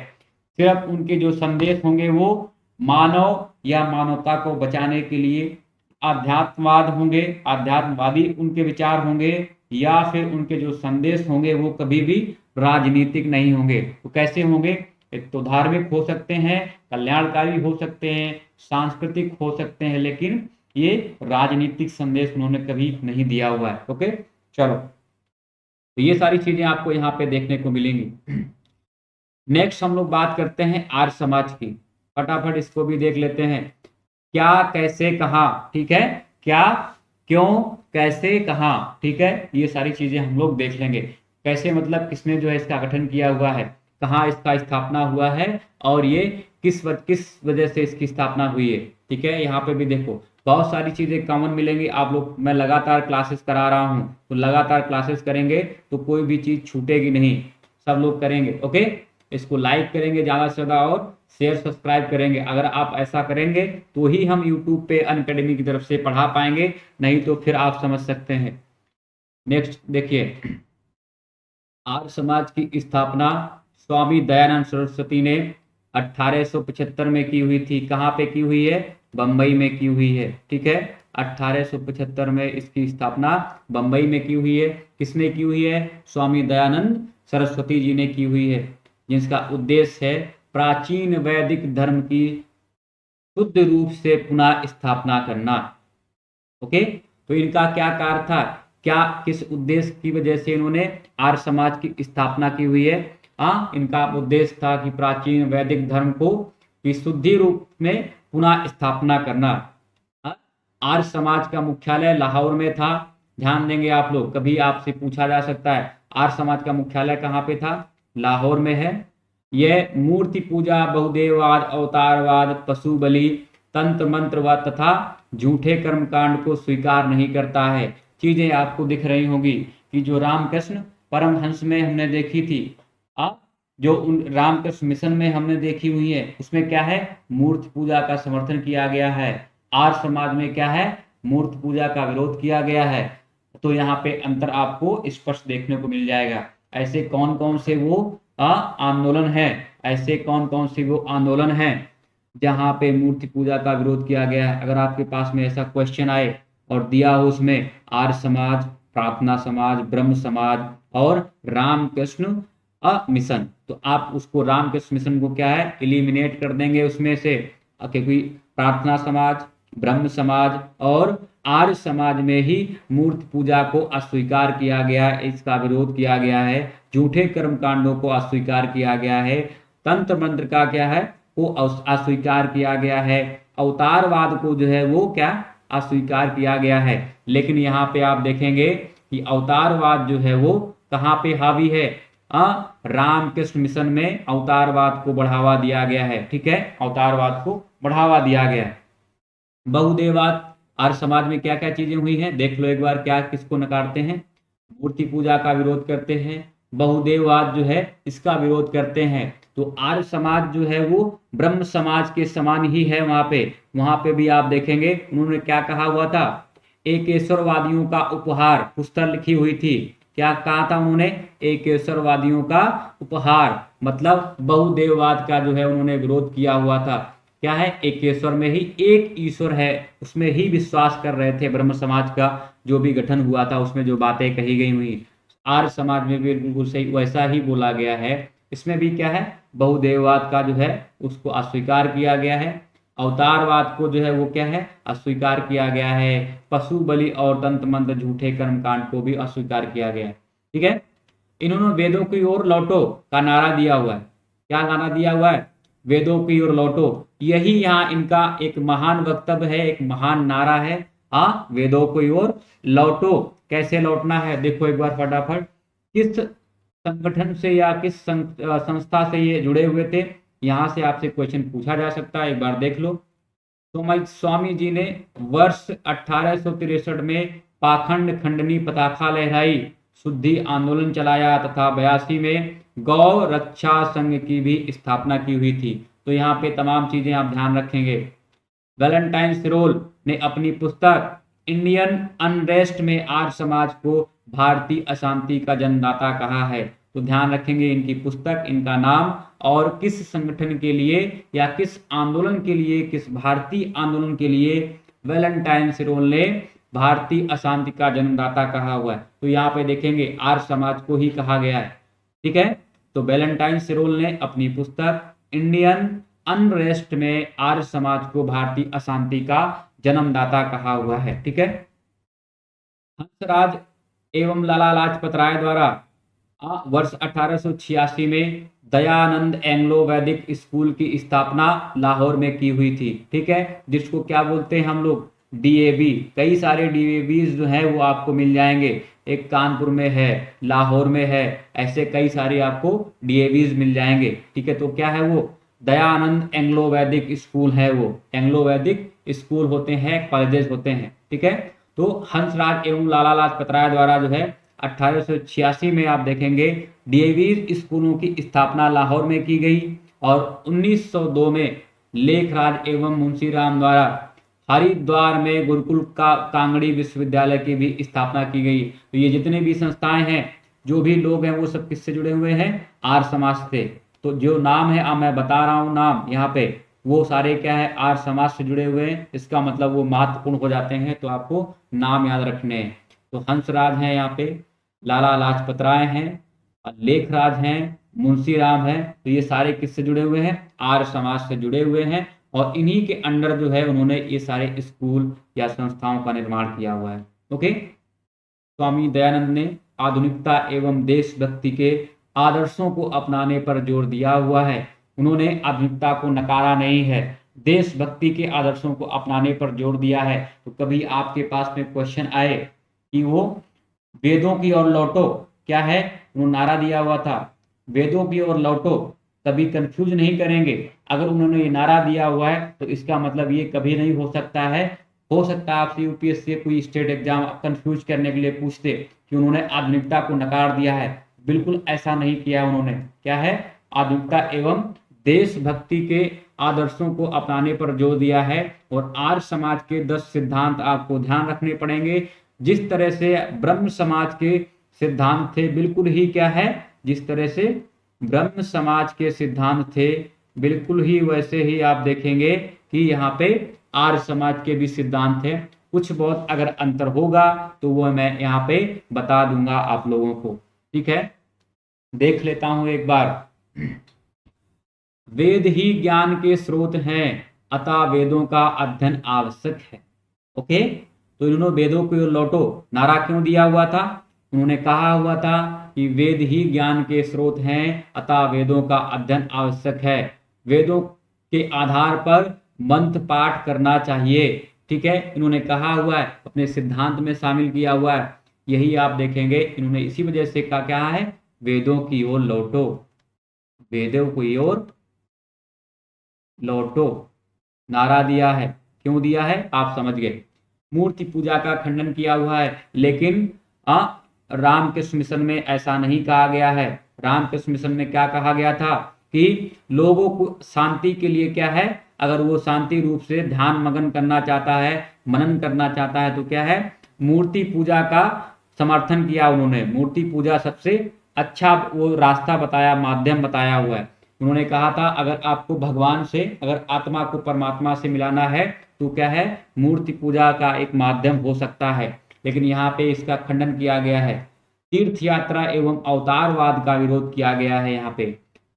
सिर्फ उनके जो संदेश होंगे वो मानव या मानवता को बचाने के लिए आध्यात्मवाद होंगे, आध्यात्मवादी उनके विचार होंगे, या फिर उनके जो संदेश होंगे वो कभी भी राजनीतिक नहीं होंगे। तो कैसे होंगे, एक तो धार्मिक हो सकते हैं, कल्याणकारी हो सकते हैं, सांस्कृतिक हो सकते हैं, लेकिन ये राजनीतिक संदेश उन्होंने कभी नहीं दिया हुआ है। ओके, चलो, तो ये सारी चीजें आपको यहाँ पे देखने को मिलेंगी। नेक्स्ट हम लोग बात करते हैं आर्य समाज की। फटाफट इसको भी देख लेते हैं। क्या, कैसे, कहाँ, ठीक है, क्या, क्यों, कैसे, कहाँ, ठीक है, ये सारी चीजें हम लोग देख लेंगे। कैसे मतलब किसने जो है इसका गठन किया हुआ है, कहाँ इसका स्थापना हुआ है, और ये किस वजह से इसकी स्थापना हुई है। ठीक है, यहाँ पे भी देखो बहुत सारी चीजें कॉमन मिलेंगी आप लोग। मैं लगातार क्लासेस करा रहा हूँ, तो लगातार क्लासेस करेंगे तो कोई भी चीज छूटेगी नहीं, सब लोग करेंगे। ओके, इसको लाइक करेंगे ज़्यादा से ज़्यादा और शेयर सब्सक्राइब करेंगे। अगर आप ऐसा करेंगे तो ही हम यूट्यूब पे अनअकैडमी की तरफ से पढ़ा पाएंगे, नहीं तो फिर आप समझ सकते हैं। नेक्स्ट देखिए, आर्य समाज की स्थापना स्वामी दयानंद सरस्वती ने 1875 में की हुई थी। कहाँ पे की हुई है, बम्बई में की हुई है। ठीक है, 1875 में इसकी स्थापना बम्बई में की हुई है। किसने की हुई है, स्वामी दयानंद सरस्वती जी ने की हुई है, जिसका उद्देश्य है प्राचीन वैदिक धर्म की शुद्ध रूप से पुनः स्थापना करना। ओके, तो इनका क्या कार्य था, क्या किस उद्देश्य की वजह से इन्होंने आर्य समाज की स्थापना की हुई है। इनका उद्देश्य था कि प्राचीन वैदिक धर्म को विशुद्धि रूप में पुनः स्थापना करना। आर्य समाज का मुख्यालय लाहौर में था। ध्यान देंगे आप लोग, कभी आपसे पूछा जा सकता है आर्य समाज का मुख्यालय कहाँ पे था, लाहौर में है। यह मूर्ति पूजा, बहुदेववाद, अवतारवाद, पशु बलि, तंत्र मंत्रवाद तथा झूठे कर्मकांड को स्वीकार नहीं करता है। चीजें आपको दिख रही होंगी कि जो रामकृष्ण परमहंस में हमने देखी थी, जो उन रामकृष्ण मिशन में हमने देखी हुई है, उसमें क्या है, मूर्ति पूजा का समर्थन किया गया है। आर्य समाज में क्या है, मूर्ति पूजा का विरोध किया गया है। तो यहाँ पे अंतर आपको स्पष्ट देखने को मिल जाएगा। ऐसे कौन कौन से वो आंदोलन है, ऐसे कौन कौन से वो आंदोलन है जहाँ पे मूर्ति पूजा का विरोध किया गया है। अगर आपके पास में ऐसा क्वेश्चन आए और दिया हो उसमें आर्य समाज, प्रार्थना समाज, ब्रह्म समाज और रामकृष्ण मिशन, तो आप उसको रामकृष्ण मिशन को क्या है, एलिमिनेट कर देंगे उसमें से, क्योंकि प्रार्थना समाज, ब्रह्म समाज और आर्य समाज में ही मूर्ति पूजा को अस्वीकार किया गया है, इसका विरोध किया गया है। झूठे कर्म कांडों को अस्वीकार किया गया है। तंत्र मंत्र का क्या है वो अस्वीकार किया गया है। अवतारवाद को जो है वो क्या अस्वीकार किया गया है। लेकिन यहाँ पे आप देखेंगे कि अवतारवाद जो है वो कहाँ पे हावी है, रामकृष्ण मिशन में अवतारवाद को बढ़ावा दिया गया है। ठीक है, अवतारवाद को बढ़ावा दिया गया है। बहुदेववाद आर्य समाज में क्या क्या चीजें हुई हैं देख लो एक बार। क्या किसको नकारते हैं, मूर्ति पूजा का विरोध करते हैं, बहुदेववाद जो है इसका विरोध करते हैं। तो आर्य समाज जो है वो ब्रह्म समाज के समान ही है। वहां पे भी आप देखेंगे उन्होंने क्या कहा हुआ था, एकेश्वरवादियों का उपहार पुस्तक लिखी हुई थी। क्या कहा था उन्होंने, एकेश्वरवादियों का उपहार, मतलब बहुदेववाद का जो है उन्होंने विरोध किया हुआ था। क्या है, एकेश्वर में ही एक ईश्वर है, उसमें ही विश्वास कर रहे थे। ब्रह्म समाज का जो भी गठन हुआ था उसमें जो बातें कही गई हुई, आर्य समाज में भी बिल्कुल सही वैसा ही बोला गया है। इसमें भी क्या है, बहुदेववाद का जो है उसको अस्वीकार किया गया है। अवतारवाद को जो है वो क्या है अस्वीकार किया गया है। पशु बलि और तंत्र मंत्र झूठे कर्मकांड को भी अस्वीकार किया गया है। ठीक है, इन्होंने वेदों की ओर लौटो का नारा दिया हुआ है। क्या नारा दिया हुआ है, वेदों की ओर लौटो। यही यहाँ इनका एक महान वक्तव्य है, एक महान नारा है। हाँ, वेदों की ओर लौटो। कैसे लौटना है देखो एक बार फटाफट। किस संगठन से या किस संस्था से ये जुड़े हुए थे, यहाँ से आपसे क्वेश्चन पूछा जा सकता है, एक बार देख लो। तो स्वामी जी ने वर्ष 1863 में पाखंड खंडनी पताका लहराई, शुद्धि आंदोलन चलाया तथा 82 में गौ रक्षा संघ की भी स्थापना की हुई थी। तो यहाँ पे तमाम चीजें आप ध्यान रखेंगे। वैलेंटाइन सिरोल ने अपनी पुस्तक इंडियन अनरेस्ट में आर्य समाज को भारतीय अशांति का जन्मदाता कहा है। तो ध्यान रखेंगे इनकी पुस्तक, इनका नाम और किस संगठन के लिए या किस आंदोलन के लिए, किस भारतीय आंदोलन के लिए वैलेंटाइन सिरोल ने भारतीय अशांति का जन्मदाता कहा हुआ है। तो यहाँ पे देखेंगे आर्य समाज को ही कहा गया है। ठीक है, तो वैलेंटाइन सिरोल ने अपनी पुस्तक इंडियन अनरेस्ट में आर्य समाज को भारतीय अशांति का जन्मदाता कहा हुआ है। ठीक है, हंसराज एवं लाला लाजपत राय द्वारा वर्ष 1886 में दयानंद एंग्लो वैदिक स्कूल की स्थापना लाहौर में की हुई थी। ठीक है, जिसको क्या बोलते हैं हम लोग, डीएवी। कई सारे डीएवीज जो है वो आपको मिल जाएंगे, एक कानपुर में है, लाहौर में है, ऐसे कई सारे आपको डीएवीज मिल जाएंगे। ठीक है, तो क्या है वो दयानंद एंग्लो वैदिक स्कूल है, वो एंग्लो वैदिक स्कूल होते हैं, कॉलेजेस होते हैं। ठीक है, तो हंसराज एवं लाला लाजपत राय द्वारा जो है 1886 में आप देखेंगे डीएवी स्कूलों की स्थापना लाहौर में की गई। और 1902 में लेखराज एवं मुंशीराम द्वारा हरिद्वार में गुरुकुल का कांगड़ी विश्वविद्यालय की भी स्थापना की गई। तो ये जितने भी संस्थाएं हैं, जो भी लोग हैं, वो सब किससे जुड़े हुए हैं, आर्य समाज से। तो जो नाम है मैं बता रहा हूँ नाम यहाँ पे, वो सारे क्या है आर्य समाज से जुड़े हुए हैं। इसका मतलब वो महत्वपूर्ण हो जाते हैं, तो आपको नाम याद रखने हैं। तो हंसराज हैं यहाँ पे, लाला लाजपत राय हैं, लेखराज हैं, मुंशीराम हैं। तो ये सारे किससे जुड़े हुए हैं, आर्य समाज से जुड़े हुए हैं। और इन्हीं के अंडर जो है उन्होंने ये सारे स्कूल या संस्थाओं का निर्माण किया हुआ है। ओके, स्वामी दयानंद ने आधुनिकता एवं देशभक्ति के आदर्शों को अपनाने पर जोर दिया हुआ है। उन्होंने आधुनिकता को नकारा नहीं है, देशभक्ति के आदर्शों को अपनाने पर जोर दिया है। तो कभी आपके पास में क्वेश्चन आए कि वो वेदों की ओर लौटो, क्या है वो नारा दिया हुआ था, वेदों की ओर लौटो, कभी कंफ्यूज नहीं करेंगे। अगर उन्होंने ये नारा दिया हुआ है तो इसका मतलब ये कभी नहीं हो सकता है। हो सकता है आपसे यूपीएससी कोई स्टेट एग्जाम कंफ्यूज करने के लिए पूछते कि उन्होंने आधुनिकता को नकार दिया है। बिल्कुल ऐसा नहीं किया उन्होंने। क्या है, आधुनिकता एवं देशभक्ति के आदर्शों को अपनाने पर जोर दिया है। और आर्य समाज के 10 सिद्धांत आपको ध्यान रखने पड़ेंगे। जिस तरह से ब्रह्म समाज के सिद्धांत थे, बिल्कुल ही क्या है, जिस तरह से ब्रह्म समाज के सिद्धांत थे बिल्कुल ही वैसे ही आप देखेंगे कि यहाँ पे आर्य समाज के भी सिद्धांत थे। कुछ बहुत अगर अंतर होगा तो वो मैं यहाँ पे बता दूंगा आप लोगों को। ठीक है, देख लेता हूं एक बार। वेद ही ज्ञान के स्रोत हैं, अतः वेदों का अध्ययन आवश्यक है। ओके, तो इन्होंने वेदों को लौटो नारा क्यों दिया हुआ था? उन्होंने कहा हुआ था कि वेद ही ज्ञान के स्रोत हैं, अतः वेदों का अध्ययन आवश्यक है। वेदों के आधार पर मंत्र पाठ करना चाहिए। ठीक है, इन्होंने कहा हुआ है, अपने सिद्धांत में शामिल किया हुआ है। यही आप देखेंगे इन्होंने इसी वजह से क्या है, वेदों की ओर लौटो, वेदों की ओर लौटो नारा दिया है। क्यों दिया है आप समझ गए। मूर्ति पूजा का खंडन किया हुआ है, लेकिन रामकृष्ण मिशन में ऐसा नहीं कहा गया है। रामकृष्ण मिशन में क्या कहा गया था कि लोगों को शांति के लिए क्या है, अगर वो शांति रूप से ध्यान मगन करना चाहता है, मनन करना चाहता है, तो क्या है, मूर्ति पूजा का समर्थन किया उन्होंने। मूर्ति पूजा सबसे अच्छा वो रास्ता बताया, माध्यम बताया हुआ है। उन्होंने कहा था अगर आपको भगवान से, अगर आत्मा को परमात्मा से मिलाना है तो क्या है, मूर्ति पूजा का एक माध्यम हो सकता है। लेकिन यहाँ पे इसका खंडन किया गया है। तीर्थ यात्रा एवं अवतारवाद का विरोध किया गया है। यहाँ पे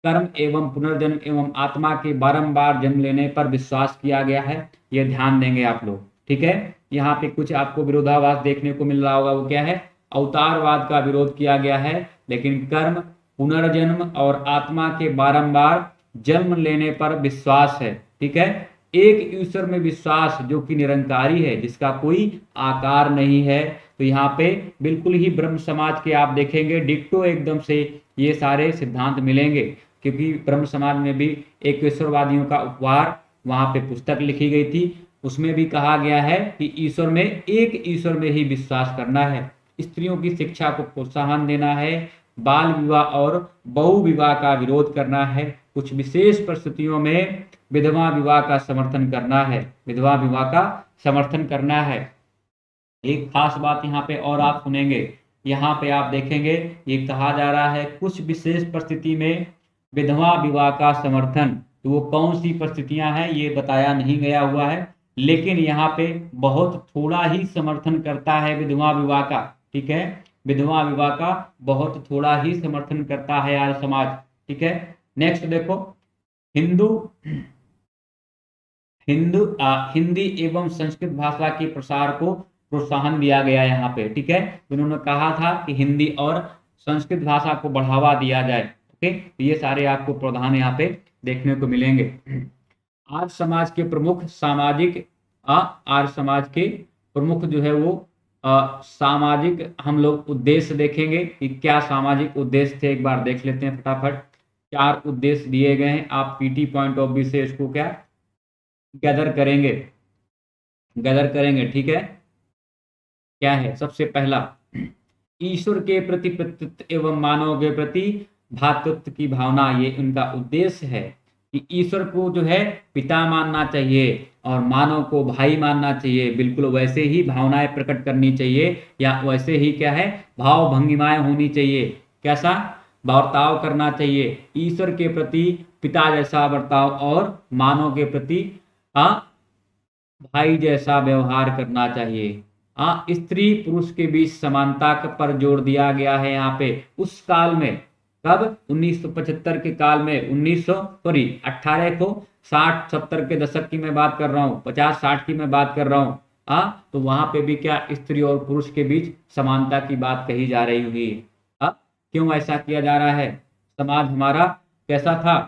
कर्म एवं पुनर्जन्म एवं आत्मा के बारंबार जन्म लेने पर विश्वास किया गया है। ये ध्यान देंगे आप लोग। ठीक है, यहाँ पे कुछ आपको विरोधाभास देखने को मिल रहा होगा। वो क्या है, अवतारवाद का विरोध किया गया है, लेकिन कर्म, पुनर्जन्म और आत्मा के बारंबार जन्म लेने पर विश्वास है। ठीक है, एक ईश्वर में विश्वास जो कि निरंकारी है, जिसका कोई आकार नहीं है। तो यहाँ पे बिल्कुल ही ब्रह्म समाज के आप देखेंगे डिक्टो एकदम से ये सारे सिद्धांत मिलेंगे, क्योंकि ब्रह्म समाज में भी एक ईश्वरवादियों का उपहार वहां पे पुस्तक लिखी गई थी। उसमें भी कहा गया है कि ईश्वर में, एक ईश्वर में ही विश्वास करना है, स्त्रियों की शिक्षा को प्रोत्साहन देना है, बाल विवाह और बहु विवाह का विरोध करना है, कुछ विशेष परिस्थितियों में विधवा विवाह का समर्थन करना है, विधवा विवाह का समर्थन करना है। एक खास बात यहाँ पे और आप सुनेंगे, यहाँ पे आप देखेंगे ये कहा जा रहा है कुछ विशेष परिस्थिति में विधवा विवाह का समर्थन। तो वो कौन सी परिस्थितियां हैं ये बताया नहीं गया हुआ है, लेकिन यहाँ पे बहुत थोड़ा ही समर्थन करता है विधवा विवाह का। ठीक है, विधवा विवाह का बहुत थोड़ा ही समर्थन करता है आर्य समाज। ठीक है, नेक्स्ट देखो, हिंदू हिंदी एवं संस्कृत भाषा के प्रसार को प्रोत्साहन दिया गया यहाँ पे। ठीक है, उन्होंने कहा था कि हिंदी और संस्कृत भाषा को बढ़ावा दिया जाए। ओके, तो ये सारे आपको प्रावधान यहाँ पे देखने को मिलेंगे। आर्य समाज के प्रमुख सामाजिक आर्य समाज के प्रमुख जो है वो सामाजिक हम लोग उद्देश्य देखेंगे कि क्या सामाजिक उद्देश्य थे। एक बार देख लेते हैं फटाफट। 4 उद्देश्य दिए गए हैं, आप पीटी पॉइंट ऑफ व्यू से इसको क्या गैदर करेंगे, ठीक है। क्या है, सबसे पहला, ईश्वर के प्रति प्रतित्व एवं मानव के प्रति भातृत्व की भावना। ये उनका उद्देश्य है कि ईश्वर को जो है पिता मानना चाहिए और मानव को भाई मानना चाहिए। बिल्कुल वैसे ही भावनाएं प्रकट करनी चाहिए, या वैसे ही क्या है, भाव भंगिमाएं होनी चाहिए। कैसा बर्ताव करना चाहिए, ईश्वर के प्रति पिता जैसा बर्ताव और मानव के प्रति भाई जैसा व्यवहार करना चाहिए। स्त्री पुरुष के बीच समानता पर जोर दिया गया है यहाँ पे। उस काल में, कब, 1975 के काल में, 18 को 60-70 के दशक की मैं बात कर रहा हूँ, 50-60 की मैं बात कर रहा हूँ। तो वहां पे भी क्या स्त्री और पुरुष के बीच समानता की बात कही जा रही होगी। क्यों ऐसा किया जा रहा है? समाज हमारा कैसा था,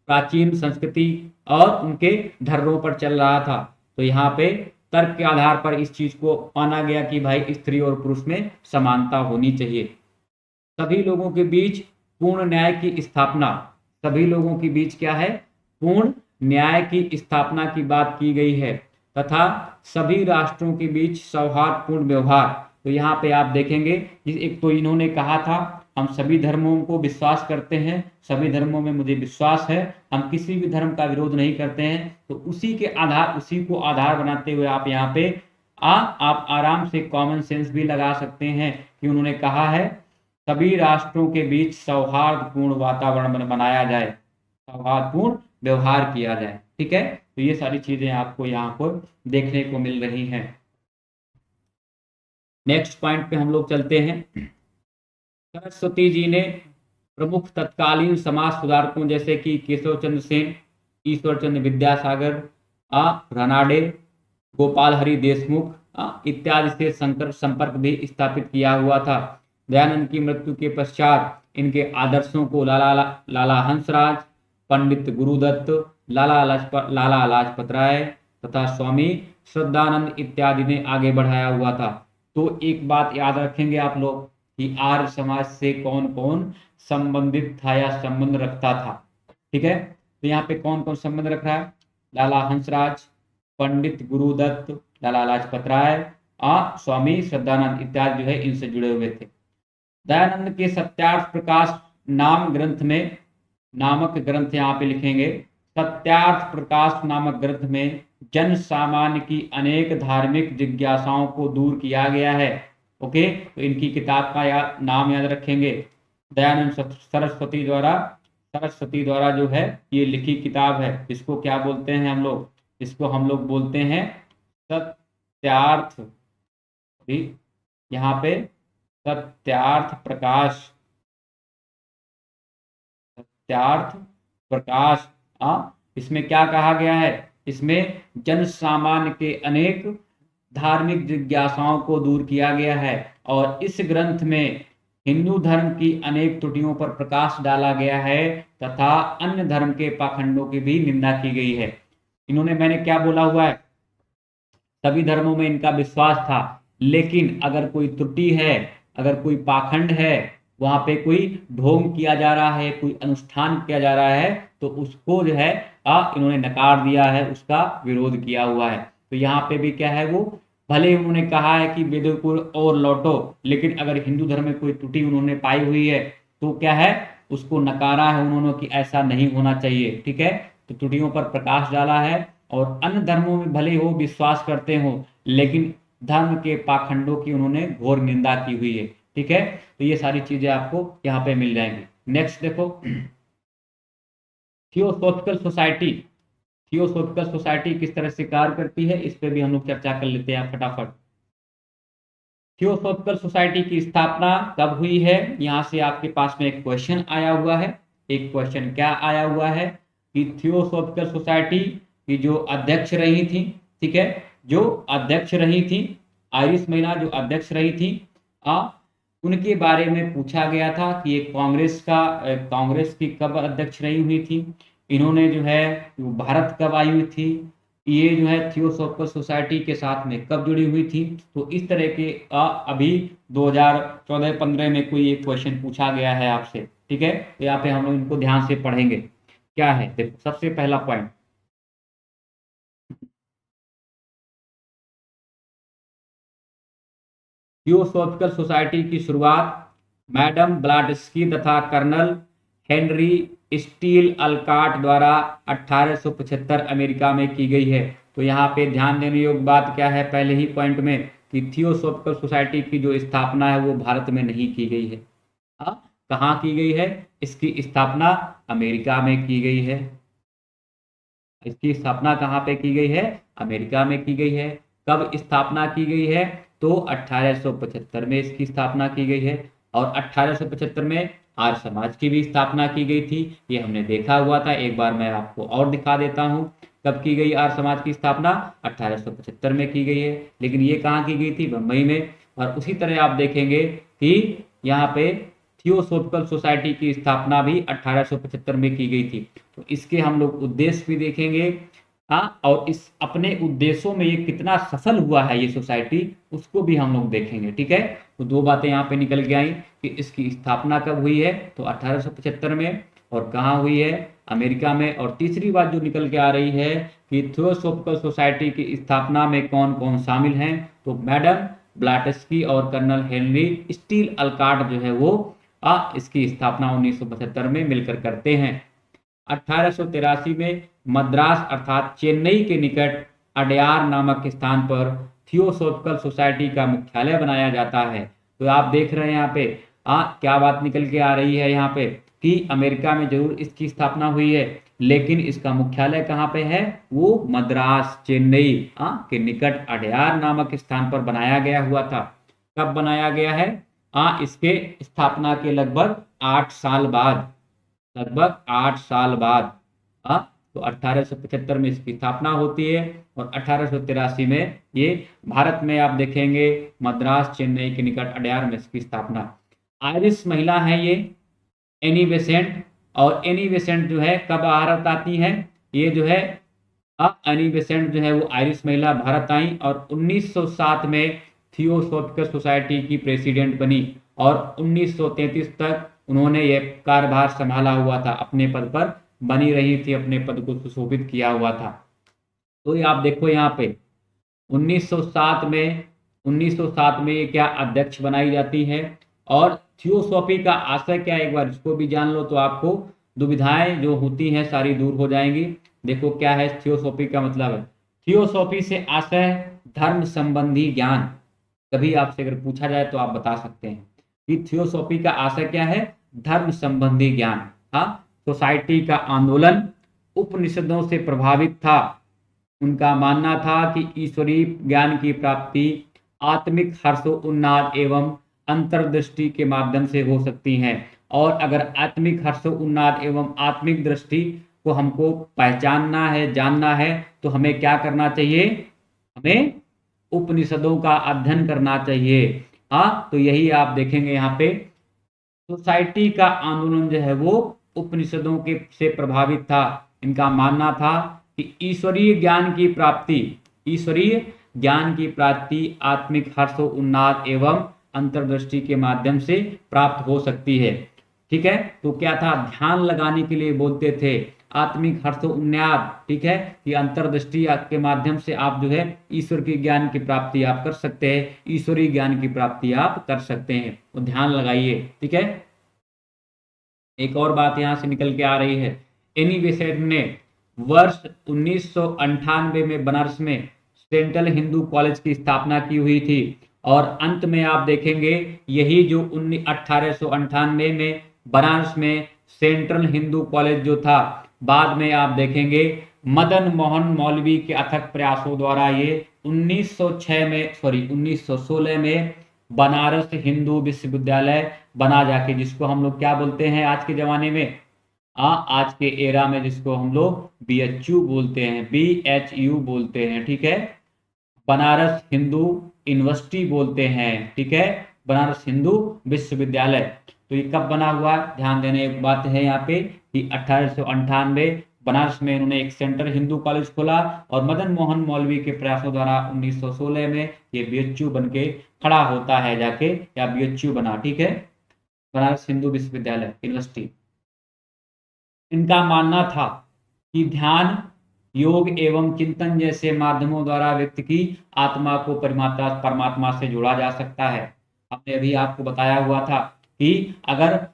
प्राचीन संस्कृति और उनके धर्मों पर चल रहा था। तो यहाँ पे तर्क के आधार पर इस चीज को माना गया कि भाई स्त्री और पुरुष में समानता होनी चाहिए। सभी लोगों के बीच पूर्ण न्याय की स्थापना, सभी लोगों के बीच क्या है, पूर्ण न्याय की स्थापना की बात की गई है, तथा सभी राष्ट्रों के बीच सौहार्दपूर्ण व्यवहार। तो यहाँ पे आप देखेंगे, एक तो इन्होंने कहा था हम सभी धर्मों को विश्वास करते हैं, सभी धर्मों में मुझे विश्वास है, हम किसी भी धर्म का विरोध नहीं करते हैं। तो उसी को आधार बनाते हुए आप यहाँ पे आप आराम से कॉमन सेंस भी लगा सकते हैं कि उन्होंने कहा है सभी राष्ट्रों के बीच सौहार्दपूर्ण वातावरण बनाया जाए, सौहार्दपूर्ण व्यवहार किया जाए। ठीक है, तो ये सारी चीजें आपको यहाँ पर देखने को मिल रही हैं। नेक्स्ट पॉइंट पे हम लोग चलते हैं। सरस्वती जी ने प्रमुख तत्कालीन समाज सुधारकों जैसे कि केशव चंद्र सेन, ईश्वर चंद्र विद्यासागर, रानाडे, गोपाल हरि देशमुख इत्यादि से संपर्क भी स्थापित किया हुआ था। दयानंद की मृत्यु के पश्चात इनके आदर्शों को लाला हंसराज, पंडित गुरुदत्त, लाला लाजपत राय तथा स्वामी श्रद्धानंद इत्यादि ने आगे बढ़ाया हुआ था। तो एक बात याद रखेंगे आप लोग कि आर्य समाज से कौन कौन संबंधित था या संबंध रखता था। ठीक है, तो यहाँ पे कौन कौन संबंध रख रहा है? लाला हंसराज, पंडित गुरुदत्त, लाला लाजपत राय, स्वामी श्रद्धानंद इत्यादि जो है इनसे जुड़े हुए थे। दयानंद के सत्यार्थ प्रकाश नामक ग्रंथ यहाँ पे लिखेंगे। सत्यार्थ प्रकाश नामक ग्रंथ में जन सामान्य की अनेक धार्मिक जिज्ञासाओं को दूर किया गया है। ओके, तो इनकी किताब का नाम याद रखेंगे। दयानंद सरस्वती द्वारा जो है ये लिखी किताब है। इसको क्या बोलते हैं हम लोग? इसको हम लोग बोलते हैं सत्यार्थ। यहाँ पे सत्यार्थ प्रकाश। इसमें क्या कहा गया है? इसमें जन सामान्य के अनेक धार्मिक जिज्ञासाओं को दूर किया गया है और इस ग्रंथ में हिंदू धर्म की अनेक त्रुटियों पर प्रकाश डाला गया है तथा अन्य धर्म के पाखंडों की भी निंदा की गई है। इन्होंने, मैंने क्या बोला हुआ है, सभी धर्मों में इनका विश्वास था, लेकिन अगर कोई त्रुटि है, अगर कोई पाखंड है, वहां पे कोई ढोंग किया जा रहा है, कोई अनुष्ठान किया जा रहा है, तो उसको जो है इन्होंने नकार दिया है, उसका विरोध किया हुआ है। तो यहाँ पे भी क्या है, वो भले उन्होंने कहा है कि वेदों को और लौटो, लेकिन अगर हिंदू धर्म में कोई त्रुटि उन्होंने पाई हुई है तो क्या है, उसको नकारा है उन्होंने कि ऐसा नहीं होना चाहिए। ठीक है, तो त्रुटियों पर प्रकाश डाला है और अन्य धर्मों में भले हो विश्वास करते हो, लेकिन धर्म के पाखंडों की उन्होंने घोर निंदा की हुई है। ठीक है, तो ये सारी चीजें आपको यहाँ पे मिल जाएंगी। नेक्स्ट देखो, थियोसॉफिकल सोसाइटी किस तरह से कार्य करती है, इस पे भी हम लोग चर्चा कर लेते हैं फटाफट। थियोसॉफिकल सोसाइटी की स्थापना कब हुई है? यहाँ से आपके पास में एक क्वेश्चन आया हुआ है। एक क्वेश्चन क्या आया हुआ है कि थियोसॉफिकल सोसाइटी की जो अध्यक्ष रही थी, ठीक है, जो अध्यक्ष रही थी, आयरिश महिला जो अध्यक्ष रही थी, उनके बारे में पूछा गया था कि ये कांग्रेस की कब अध्यक्ष रही हुई थी, इन्होंने जो है भारत कब आई हुई थी, ये जो है थियोसॉफिकल सोसाइटी के साथ में कब जुड़ी हुई थी। तो इस तरह के अभी 2014-15 में कोई एक क्वेश्चन पूछा गया है आपसे। ठीक है, तो यहाँ पे हम लोग इनको ध्यान से पढ़ेंगे। क्या है, देखो सबसे पहला पॉइंट, थियोसॉफिकल सोसाइटी की शुरुआत मैडम ब्लाडस्की तथा कर्नल हेनरी स्टील अल्काट द्वारा 1875 अमेरिका में की गई है। तो यहाँ पे ध्यान देने योग्य बात क्या है, पहले ही पॉइंट में, कि थियोसॉफिकल सोसाइटी की जो स्थापना है वो भारत में नहीं की गई है। कहाँ की गई है? इसकी स्थापना अमेरिका में की गई है। इसकी स्थापना कहाँ पे की गई है? अमेरिका में की गई है। कब स्थापना की गई है? तो 1875 में इसकी स्थापना की गई है। और 1875 में आर्य समाज की भी स्थापना की गई थी, ये हमने देखा हुआ था। एक बार मैं आपको और दिखा देता हूँ कब की गई आर्य समाज की स्थापना, 1875 में की गई है। लेकिन ये कहाँ की गई थी? बम्बई में। और उसी तरह आप देखेंगे कि यहाँ पे थियोसॉफिकल सोसाइटी की स्थापना भी 1875 में की गई थी। तो इसके हम लोग उद्देश्य भी देखेंगे, और इस अपने उद्देश्यों में ये कितना सफल हुआ है ये सोसाइटी, उसको भी हम लोग देखेंगे। ठीक है, तो दो बातें यहाँ पे निकल के आई कि इसकी स्थापना कब हुई है, तो 1875 में, और कहाँ हुई है? अमेरिका में। और तीसरी बात जो निकल के आ रही है कि थियोसॉफिकल सोसाइटी की स्थापना में कौन कौन शामिल हैं, तो मैडम ब्लाटस्की और कर्नल हेनरी स्टील अल्काट जो है वो इसकी स्थापना 1975 में मिलकर करते हैं। 1883 में मद्रास अर्थात चेन्नई के निकट अडयार नामक स्थान पर थियोसॉफिकल सोसाइटी का मुख्यालय बनाया जाता है। तो आप देख रहे हैं यहाँ पे क्या बात निकल के आ रही है यहाँ पे, कि अमेरिका में जरूर इसकी स्थापना हुई है, लेकिन इसका मुख्यालय कहाँ पे है? वो मद्रास, चेन्नई के निकट अडयार नामक स्थान पर बनाया गया हुआ था। कब बनाया गया है? इसके स्थापना के लगभग 8 साल बाद, तो 1875 में इसकी स्थापना होती है और 1883 में ये भारत में आप देखेंगे मद्रास चेन्नई के निकट अडयार में इसकी स्थापना। आयरिश महिला है ये एनी बेसेंट, और एनी बेसेंट जो है कब भारत आती है, ये जो है एनी बेसेंट जो है वो आयरिश महिला भारत आई और 1907 में थियोसॉफिकल सोसाइटी की प्रेसिडेंट बनी और 1933 तक उन्होंने ये कार्यभार संभाला हुआ था, अपने पद पर बनी रही थी, अपने पद को सुशोभित किया हुआ था। तो ये आप देखो यहाँ पे 1907 में ये क्या अध्यक्ष बनाई जाती है। और थियोसॉफी का आशय क्या है, एक बार इसको भी जान लो तो आपको दुविधाएं जो होती हैं सारी दूर हो जाएंगी। देखो क्या है थियोसॉफी का मतलब है, थियोसॉफी से आशय धर्म संबंधी ज्ञान। कभी आपसे अगर पूछा जाए तो आप बता सकते हैं कि थियोसॉफी का आशय क्या है, धर्म संबंधी ज्ञान। हाँ, सोसाइटी का आंदोलन उपनिषदों से प्रभावित था। उनका मानना था कि ईश्वरीय ज्ञान की प्राप्ति आत्मिक हर्षोन्नाद एवं अंतर्दृष्टि के माध्यम से हो सकती है। और अगर आत्मिक हर्षोन्नाद एवं आत्मिक दृष्टि को हमको पहचानना है, जानना है, तो हमें क्या करना चाहिए, हमें उपनिषदों का अध्ययन करना चाहिए। हाँ, तो यही आप देखेंगे यहाँ पे सोसाइटी का आंदोलन जो है वो उपनिषदों के से प्रभावित था। इनका मानना था कि ईश्वरीय ज्ञान की प्राप्ति आत्मिक हर्षोन्नाद एवं अंतर्दृष्टि के माध्यम से प्राप्त हो सकती है। ठीक है, तो क्या था, ध्यान लगाने के लिए बोलते थे, आत्मिक हर्षोन्नाद, ठीक है, कि अंतर्दृष्टि के माध्यम से आप जो है ईश्वर के ज्ञान की प्राप्ति आप कर सकते हैं, ईश्वरीय ज्ञान की प्राप्ति आप कर सकते हैं, तो ध्यान लगाइए। ठीक है, एक और बात यहां से निकल के आ रही है, एनी बेसेंट ने वर्ष 1998 में बनारस में सेंट्रल हिंदू कॉलेज की स्थापना की हुई थी और अंत में आप देखेंगे यही जो 1898 में बनारस में सेंट्रल हिंदू कॉलेज जो था, बाद में आप देखेंगे मदन मोहन मौलवी के अथक प्रयासों द्वारा ये 1916 में बनारस हिंदू विश्वविद्यालय बना जाके, जिसको हम लोग क्या बोलते हैं आज के जमाने में, आज के एरा में जिसको हम लोग BHU बोलते हैं, BHU बोलते हैं। ठीक है, बनारस हिंदू यूनिवर्सिटी बोलते हैं। ठीक है, बनारस हिंदू विश्वविद्यालय। तो ये कब बना हुआ, ध्यान देने एक बात है यहाँ पे कि 1898 बनारस में इन्होंने एक सेंट्रल हिंदू कॉलेज खोला और मदन मोहन मौलवी के प्रयासों द्वारा 1916 में ये BHU बन के खड़ा होता है जाके, या BHU बना। ठीक है, बनारस हिंदू विश्वविद्यालय यूनिवर्सिटी। इनका मानना था कि ध्यान, योग एवं चिंतन जैसे माध्यमों द्वारा व्यक्ति की आत्मा को परमात्मा से जोड़ा जा सकता है। हमने अभी आपको बताया हुआ था कि अगर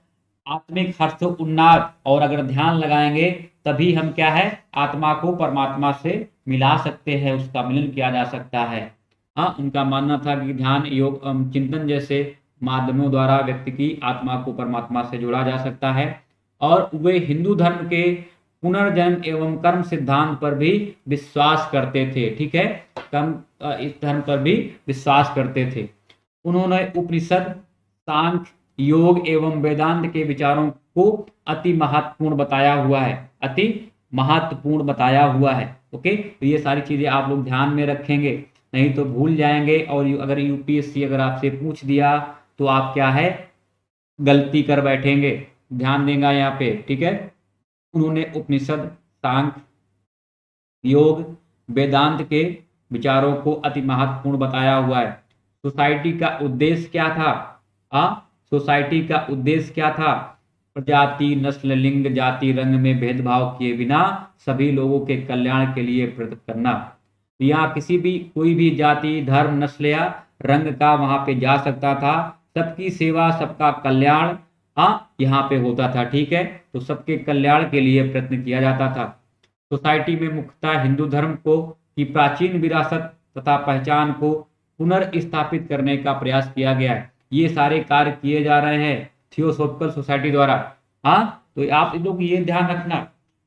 आत्मिक हर्षोन्नाद और अगर ध्यान लगाएंगे तभी हम क्या है, आत्मा को परमात्मा से मिला सकते हैं, उसका मिलन किया जा सकता है। हाँ, उनका मानना था कि ध्यान, योग चिंतन जैसे माध्यमों द्वारा व्यक्ति की आत्मा को परमात्मा से जोड़ा जा सकता है। और वे हिंदू धर्म के पुनर्जन्म एवं कर्म सिद्धांत पर भी विश्वास करते थे। ठीक है, इस धर्म पर भी विश्वास करते थे। उन्होंने उपनिषद, सांख्य, योग एवं वेदांत के विचारों को अति महत्वपूर्ण बताया हुआ है। ओके, तो ये सारी चीजें आप लोग ध्यान में रखेंगे, नहीं तो भूल जाएंगे। और अगर UPSC अगर आपसे पूछ दिया तो आप क्या है, गलती कर बैठेंगे। ध्यान देगा यहाँ पे। ठीक है, उन्होंने उपनिषद, सांख्य, योग, वेदांत के विचारों को अति महत्वपूर्ण बताया हुआ है। सोसाइटी का उद्देश्य क्या था? प्रजाति, नस्ल, लिंग, जाति, रंग में भेदभाव किए बिना सभी लोगों के कल्याण के लिए प्रयत्न करना। यहाँ कोई भी जाति, धर्म, नस्ल या रंग का वहां पे जा सकता था। सबकी सेवा, सबका कल्याण यहाँ पे होता था। ठीक है, तो सबके कल्याण के लिए प्रयत्न किया जाता था। सोसाइटी में मुख्यतः हिंदू धर्म को की प्राचीन विरासत तथा पहचान को पुनर्स्थापित करने का प्रयास किया गया है। ये सारे कार्य किए जा रहे हैं थियोसॉफिकल सोसाइटी द्वारा। तो आप लोग ये ध्यान रखना,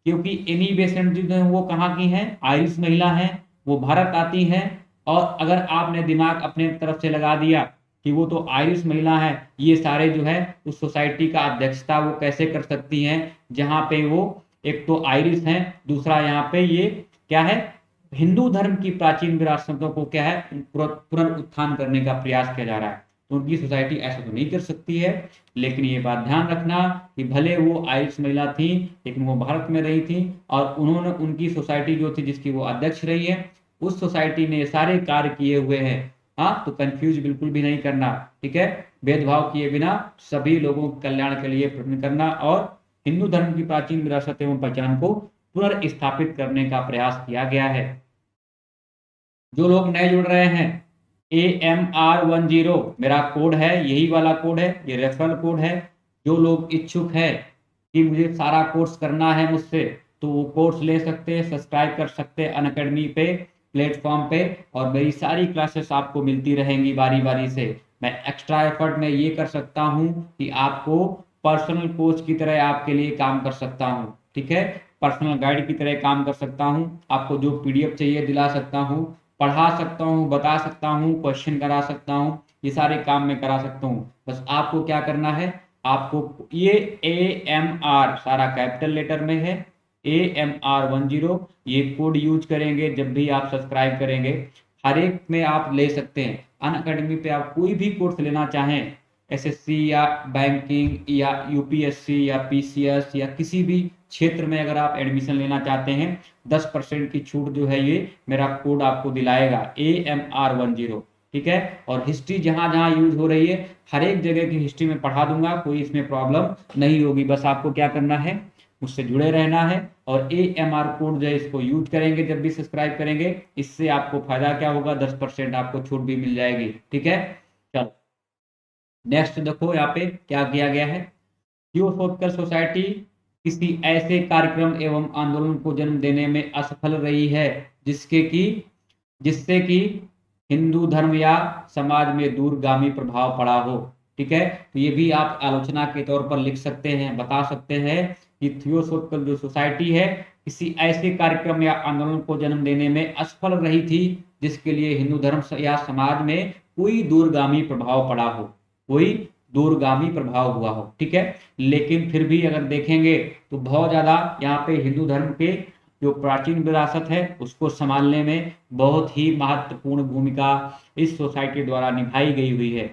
क्योंकि एनी बेसेंट जो है वो कहाँ की है, आयरिश महिला है, वो भारत आती है। और अगर आपने दिमाग अपने तरफ से लगा दिया कि वो तो आयरिश महिला है, ये सारे जो है उस सोसाइटी का अध्यक्षता वो कैसे कर सकती हैं जहां पे वो एक तो आयरिश है, दूसरा यहाँ पे ये क्या है, हिंदू धर्म की प्राचीन विरासतों को क्या है पुनरुत्थान करने का प्रयास किया जा रहा है। तो उनकी सोसाइटी ऐसा तो नहीं कर सकती है, लेकिन ये बात ध्यान रखना कि भले वो आयरिश महिला थी, लेकिन वो भारत में रही थी और उन्होंने उनकी सोसाइटी जो थी जिसकी वो अध्यक्ष रही है, उस सोसाइटी ने सारे कार्य किए हुए हैं। हाँ, तो कंफ्यूज बिल्कुल भी नहीं करना, ठीक है। भेदभाव किए बिना सभी लोगों के कल्याण के लिए प्रयत्न करना और हिंदू धर्म की प्राचीन विरासत एवं पहचान को पुनर्स्थापित करने का प्रयास किया गया है। जो लोग नए जुड़ रहे हैं, AMR10 मेरा कोड है, यही वाला कोड है, ये रेफरल कोड है। जो लोग इच्छुक है कि मुझे सारा कोर्स करना है मुझसे, तो वो कोर्स ले सकते हैं, सब्सक्राइब कर सकते हैं अनअकैडमी पे प्लेटफॉर्म पे, और मेरी सारी क्लासेस आपको मिलती रहेंगी बारी बारी से। मैं एक्स्ट्रा एफर्ट में ये कर सकता हूँ कि आपको पर्सनल कोच की तरह आपके लिए काम कर सकता हूँ, ठीक है। पर्सनल गाइड की तरह काम कर सकता हूँ, आपको जो PDF चाहिए दिला सकता हूँ, पढ़ा सकता हूँ, बता सकता हूँ, क्वेश्चन करा सकता हूँ, ये सारे काम मैं करा सकता हूँ। बस आपको क्या करना है, आपको ये AMR सारा कैपिटल लेटर में है, AMR10 ये कोड यूज करेंगे जब भी आप सब्सक्राइब करेंगे। हर एक में आप ले सकते हैं, अनअकैडमी पे आप कोई भी कोर्स लेना चाहें, SSC या बैंकिंग या UPSC या PCS या किसी भी क्षेत्र में अगर आप एडमिशन लेना चाहते हैं, 10% की छूट जो है ये मेरा कोड आपको दिलाएगा, AMR10, ठीक है। और हिस्ट्री जहां जहां यूज हो रही है, हर एक जगह की हिस्ट्री में पढ़ा दूंगा, कोई इसमें प्रॉब्लम नहीं होगी। बस आपको क्या करना है, मुझसे जुड़े रहना है और AMR कोड जो है इसको यूज करेंगे जब भी सब्सक्राइब करेंगे। इससे आपको फायदा क्या होगा, 10% आपको छूट भी मिल जाएगी, ठीक है। चलो नेक्स्ट देखो यहाँ पे क्या किया गया है। थियोसॉफिकल सोसाइटी किसी ऐसे कार्यक्रम एवं आंदोलन को जन्म देने में असफल रही है जिससे कि हिंदू धर्म या समाज में दूरगामी प्रभाव पड़ा हो, ठीक है। तो ये भी आप आलोचना के तौर पर लिख सकते हैं, बता सकते हैं कि थियोसॉफिकल जो सोसाइटी है किसी ऐसे कार्यक्रम या आंदोलन को जन्म देने में असफल रही थी जिसके लिए हिंदू धर्म या समाज में कोई दूरगामी प्रभाव पड़ा हो, कोई दूरगामी प्रभाव हुआ हो, ठीक है। लेकिन फिर भी अगर देखेंगे तो बहुत ज्यादा यहाँ पे हिंदू धर्म के जो प्राचीन विरासत है उसको संभालने में बहुत ही महत्वपूर्ण भूमिका इस सोसाइटी द्वारा निभाई गई हुई है।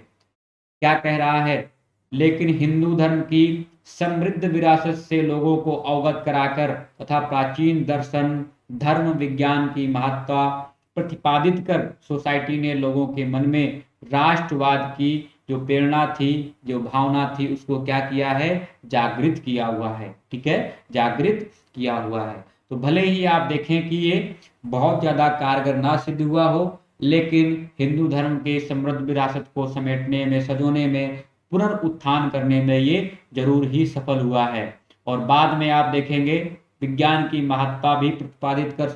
क्या कह रहा है, लेकिन हिंदू धर्म की समृद्ध विरासत से लोगों को अवगत कराकर तथा प्राचीन दर्शन धर्म विज्ञान की महत्ता प्रतिपादित कर सोसाइटी ने लोगों के मन में राष्ट्रवाद की जो प्रेरणा थी, जो भावना थी, उसको क्या किया है, जागृत किया हुआ है, ठीक है, जागृत किया हुआ है। तो भले ही आप देखें कि ये बहुत ज्यादा कारगर ना सिद्ध हुआ हो, लेकिन हिंदू धर्म के समृद्ध विरासत को समेटने में, सजोने में, पुनरुत्थान करने में ये जरूर ही सफल हुआ है। और बाद में आप देखेंगे विज्ञान की महत्ता भी प्रतिपादित कर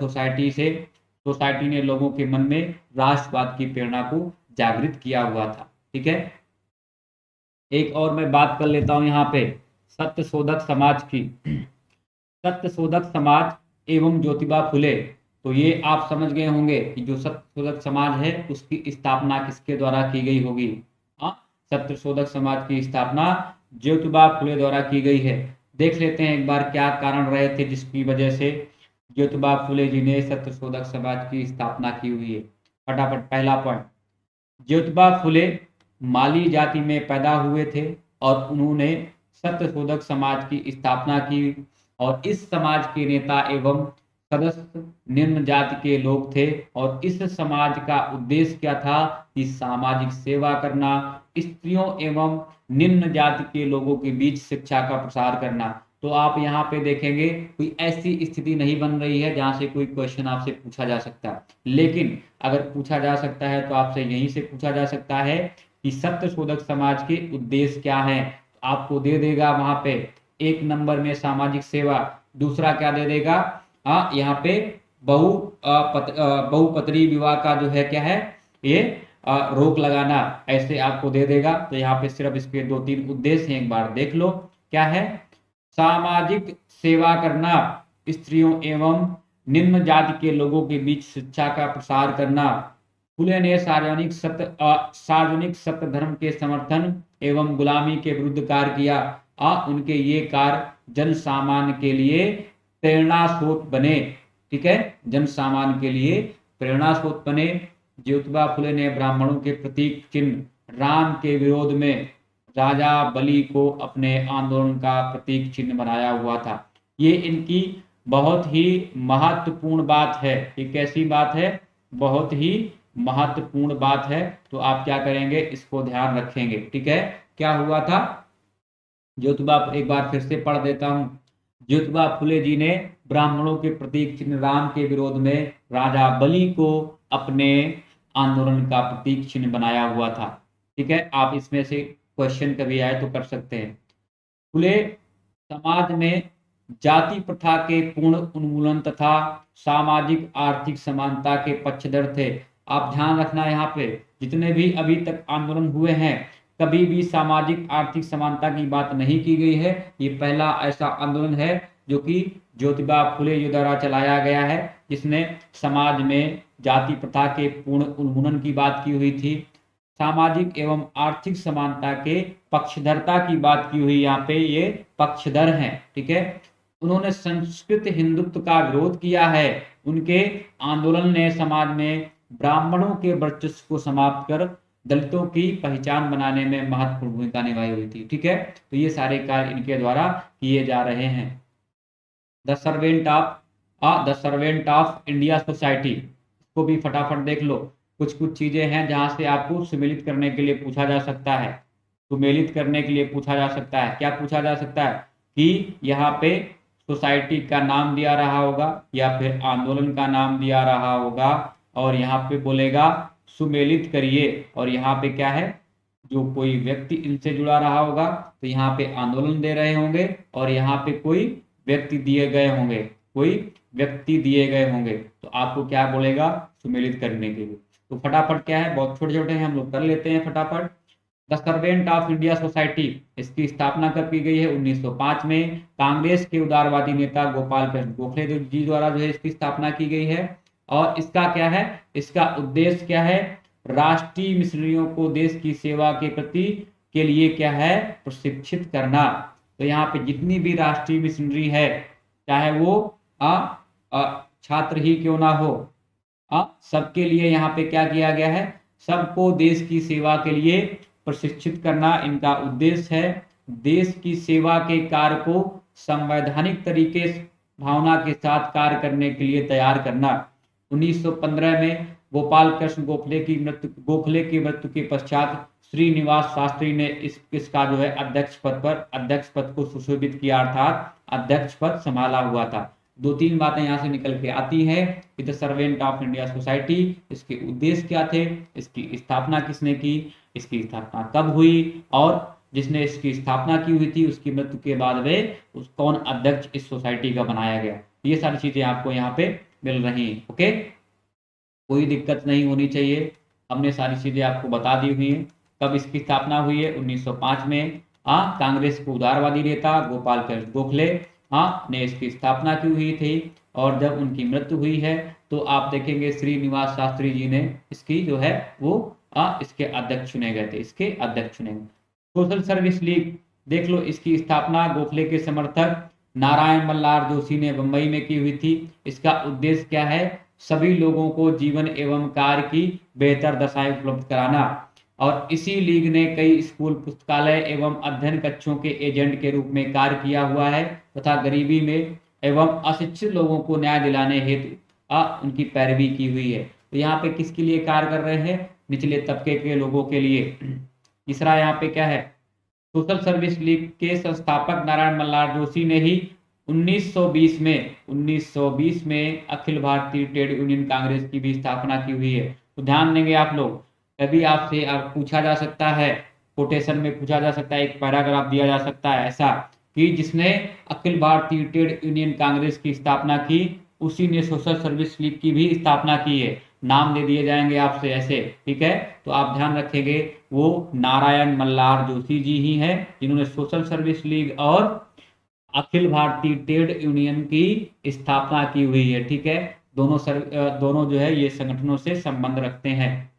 सोसाइटी ने लोगों के मन में राष्ट्रवाद की प्रेरणा को जागृत किया हुआ था, ठीक है। एक और मैं बात कर लेता हूं यहाँ पे सत्यशोधक समाज की। सत्यशोधक समाज एवं ज्योतिबा फुले, तो ये आप समझ गए होंगे कि जो सत्यशोधक समाज है उसकी स्थापना किसके द्वारा की गई होगी। हाँ, सत्यशोधक समाज की स्थापना ज्योतिबा फुले द्वारा की गई है। देख लेते हैं एक बार क्या कारण रहे थे जिसकी वजह से ज्योतिबा फुले जी ने सत्यशोधक समाज की स्थापना की हुई है। फटाफट पहला पॉइंट, ज्योतिबा फुले माली जाति में पैदा हुए थे और उन्होंने सत्यशोधक समाज की स्थापना की, और इस समाज के नेता एवं सदस्य निम्न जाति के लोग थे। और इस समाज का उद्देश्य क्या था कि सामाजिक सेवा करना, स्त्रियों एवं निम्न जाति के लोगों के बीच शिक्षा का प्रसार करना। तो आप यहाँ पे देखेंगे कोई ऐसी स्थिति नहीं बन रही है जहां से कोई क्वेश्चन आपसे पूछा जा सकता है, लेकिन अगर पूछा जा सकता है तो आपसे यहीं से पूछा जा सकता है कि सत्यशोधक समाज के उद्देश्य क्या है। आपको दे देगा वहां पे एक नंबर में सामाजिक सेवा, दूसरा क्या दे देगा, यहाँ पे बहुपत्री विवाह का जो है क्या है ये रोक लगाना, ऐसे आपको दे देगा। तो यहाँ पे सिर्फ इसके 2-3 उद्देश्य हैं, एक बार देख लो क्या है। सामाजिक सेवा करना, स्त्रियों एवं निम्न जाति के लोगों के बीच शिक्षा का प्रसार करना। फुले ने सार्वजनिक सत्य धर्म के समर्थन एवं गुलामी के विरुद्ध कार्य किया। उनके ये कार्य जन सामान्य के लिए प्रेरणा स्रोत बने। ठीक है, जन सामान्य के लिए प्रेरणा स्रोत बने। ज्योतिबा फुले ने ब्राह्मणों के प्रतीक चिन्ह राम के विरोध में राजा बलि को अपने आंदोलन का प्रतीक चिन्ह बनाया हुआ था। ये इनकी बहुत ही महत्वपूर्ण बात है। ये कैसी बात है? बहुत ही महत्वपूर्ण बात है। तो आप क्या करेंगे, इसको ध्यान रखेंगे। ठीक है, क्या हुआ था? ज्योतिबा, एक बार फिर से पढ़ देता हूं। ज्योतिबा फुले जी ने ब्राह्मणों के प्रतीक चिन्ह राम के विरोध में राजा बलि को अपने आंदोलन का प्रतीक चिन्ह बनाया हुआ था। ठीक है, आप इसमें से क्वेश्चन कभी आए तो कर सकते हैं। फुले समाज में जाति प्रथा के पूर्ण उन्मूलन तथा सामाजिक आर्थिक समानता के पक्षधर थे। आप ध्यान रखना, यहाँ पे जितने भी अभी तक आंदोलन हुए हैं, कभी भी सामाजिक आर्थिक समानता की बात नहीं की गई है। ये पहला ऐसा आंदोलन है जो कि ज्योतिबा फुले जी द्वारा चलाया गया है, जिसने समाज में जाति प्रथा के पूर्ण उन्मूलन की बात की हुई थी, सामाजिक एवं आर्थिक समानता के पक्षधरता की बात की हुई। यहाँ पे ये पक्षधर हैं। ठीक है, उन्होंने संस्कृत हिंदुत्व का विरोध किया है। उनके आंदोलन ने समाज में ब्राह्मणों के वर्चस्व को समाप्त कर दलितों की पहचान बनाने में महत्वपूर्ण भूमिका निभाई हुई थी। ठीक है, तो ये सारे कार्य इनके द्वारा किए जा रहे हैं। The servant of India society, इसको भी फटाफट देख लो। कुछ कुछ चीजें हैं जहां से आपको सुमेलित करने के लिए पूछा जा सकता है। सुमेलित करने के लिए पूछा जा सकता है, क्या पूछा जा सकता है कि यहाँ पे सोसाइटी का नाम दिया रहा होगा या फिर आंदोलन का नाम दिया रहा होगा, और यहाँ पे बोलेगा सुमेलित करिए, और यहाँ पे क्या है, जो कोई व्यक्ति इनसे जुड़ा रहा होगा तो यहाँ पे आंदोलन दे रहे होंगे, और यहाँ पे कोई व्यक्ति दिए गए होंगे, कोई व्यक्ति दिए गए होंगे, तो आपको क्या बोलेगा, सुमेलित करने के लिए। तो फटाफट क्या है, बहुत छोटे छोटे हैं, हम लोग कर लेते हैं फटाफट। The servant of India society, इसकी स्थापना कब की गई है? 1905 में। कांग्रेस के उदारवादी नेता गोपाल कृष्ण गोखले जी द्वारा जो है इसकी स्थापना की गई है। और इसका क्या है, इसका उद्देश्य क्या है? राष्ट्रीय मिशनरियों को देश की सेवा के प्रति के लिए क्या है, प्रशिक्षित करना। तो यहाँ पे जितनी भी राष्ट्रीय मिशनरी है, चाहे वो छात्र ही क्यों ना हो, सबके लिए यहाँ पे क्या किया गया है, सबको देश की सेवा के लिए प्रशिक्षित करना इनका उद्देश्य है। देश की सेवा के कार्य को संवैधानिक तरीके भावना के साथ कार्य करने के लिए तैयार करना। 1915 में गोपाल कृष्ण गोखले की मृत्यु के पश्चात श्रीनिवास शास्त्री ने इसका जो है अध्यक्ष पद को सुशोभित किया, अर्थात अध्यक्ष पद संभाला हुआ था। दो तीन बातें यहाँ से निकल के आती हैं कि the servant of India society, इसके उद्देश्य क्या थे, इसकी स्थापना किसने की, इसकी स्थापना कब हुई, और जिसने इसकी स्थापना की हुई थी उसकी मृत्यु के बाद में कौन अध्यक्ष इस सोसाइटी का बनाया गया। ये सारी चीजें आपको यहाँ पे मिल रही हैं। ओके, कोई दिक्कत नहीं होनी चाहिए, हमने सारी चीजें आपको बता दी हुई हैं। कब इसकी स्थापना हुई है? 1905 में। कांग्रेस के उदारवादी नेता गोपाल कृष्ण गोखले ने इसकी स्थापना की हुई थी, और जब उनकी मृत्यु हुई है तो आप देखेंगे श्रीनिवास शास्त्री जी ने इसकी जो है वो इसके अध्यक्ष चुने गए थे, इसके अध्यक्ष चुने गए। सोशल सर्विस लीग देख लो, इसकी स्थापना गोखले के समर्थक नारायण मल्हार जोशी ने बंबई में की हुई थी। इसका उद्देश्य क्या है? सभी लोगों को जीवन एवं कार्य की बेहतर दशाएं उपलब्ध कराना। और इसी लीग ने कई स्कूल, पुस्तकालय एवं अध्ययन कक्षों के एजेंट के रूप में कार्य किया हुआ है, तथा गरीबी में एवं अशिक्षित लोगों को न्याय दिलाने हेतु उनकी पैरवी की हुई है। तो यहाँ पे किसके लिए कार्य कर रहे हैं? निचले तबके के लोगों के लिए। तीसरा यहाँ पे क्या है, सोशल सर्विस लीग के संस्थापक नारायण मल्हार जोशी ने ही 1920 में अखिल भारतीय ट्रेड यूनियन कांग्रेस की भी स्थापना की हुई है। तो ध्यान देंगे आप लोग, कभी आपसे पूछा जा सकता है, कोटेशन में पूछा जा सकता है, एक पैराग्राफ दिया जा सकता है ऐसा कि जिसने अखिल भारतीय ट्रेड यूनियन कांग्रेस की स्थापना की, उसी ने सोशल सर्विस लीग की भी स्थापना की है। नाम दे दिए जाएंगे आपसे ऐसे, ठीक है, तो आप ध्यान रखेंगे वो नारायण मल्हार जोशी जी ही हैं जिन्होंने सोशल सर्विस लीग और अखिल भारतीय ट्रेड यूनियन की स्थापना की हुई है। ठीक है, दोनों जो है ये संगठनों से संबंध रखते हैं।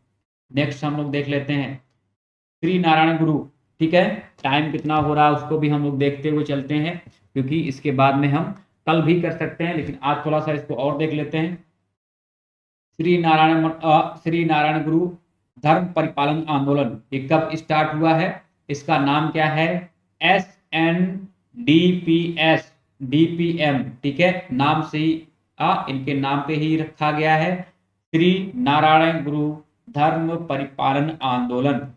नेक्स्ट हम लोग देख लेते हैं श्री नारायण गुरु। ठीक है, टाइम कितना हो रहा है उसको भी हम लोग देखते हुए चलते हैं, क्योंकि इसके बाद में हम कल भी कर सकते हैं, लेकिन आज थोड़ा सा इसको और देख लेते हैं। श्री नारायण गुरु धर्म परिपालन आंदोलन ये कब स्टार्ट हुआ है? इसका नाम क्या है? SNDPS DPM, ठीक है, नाम से ही इनके नाम पे ही रखा गया है, श्री नारायण गुरु धर्म परिपालन आंदोलन।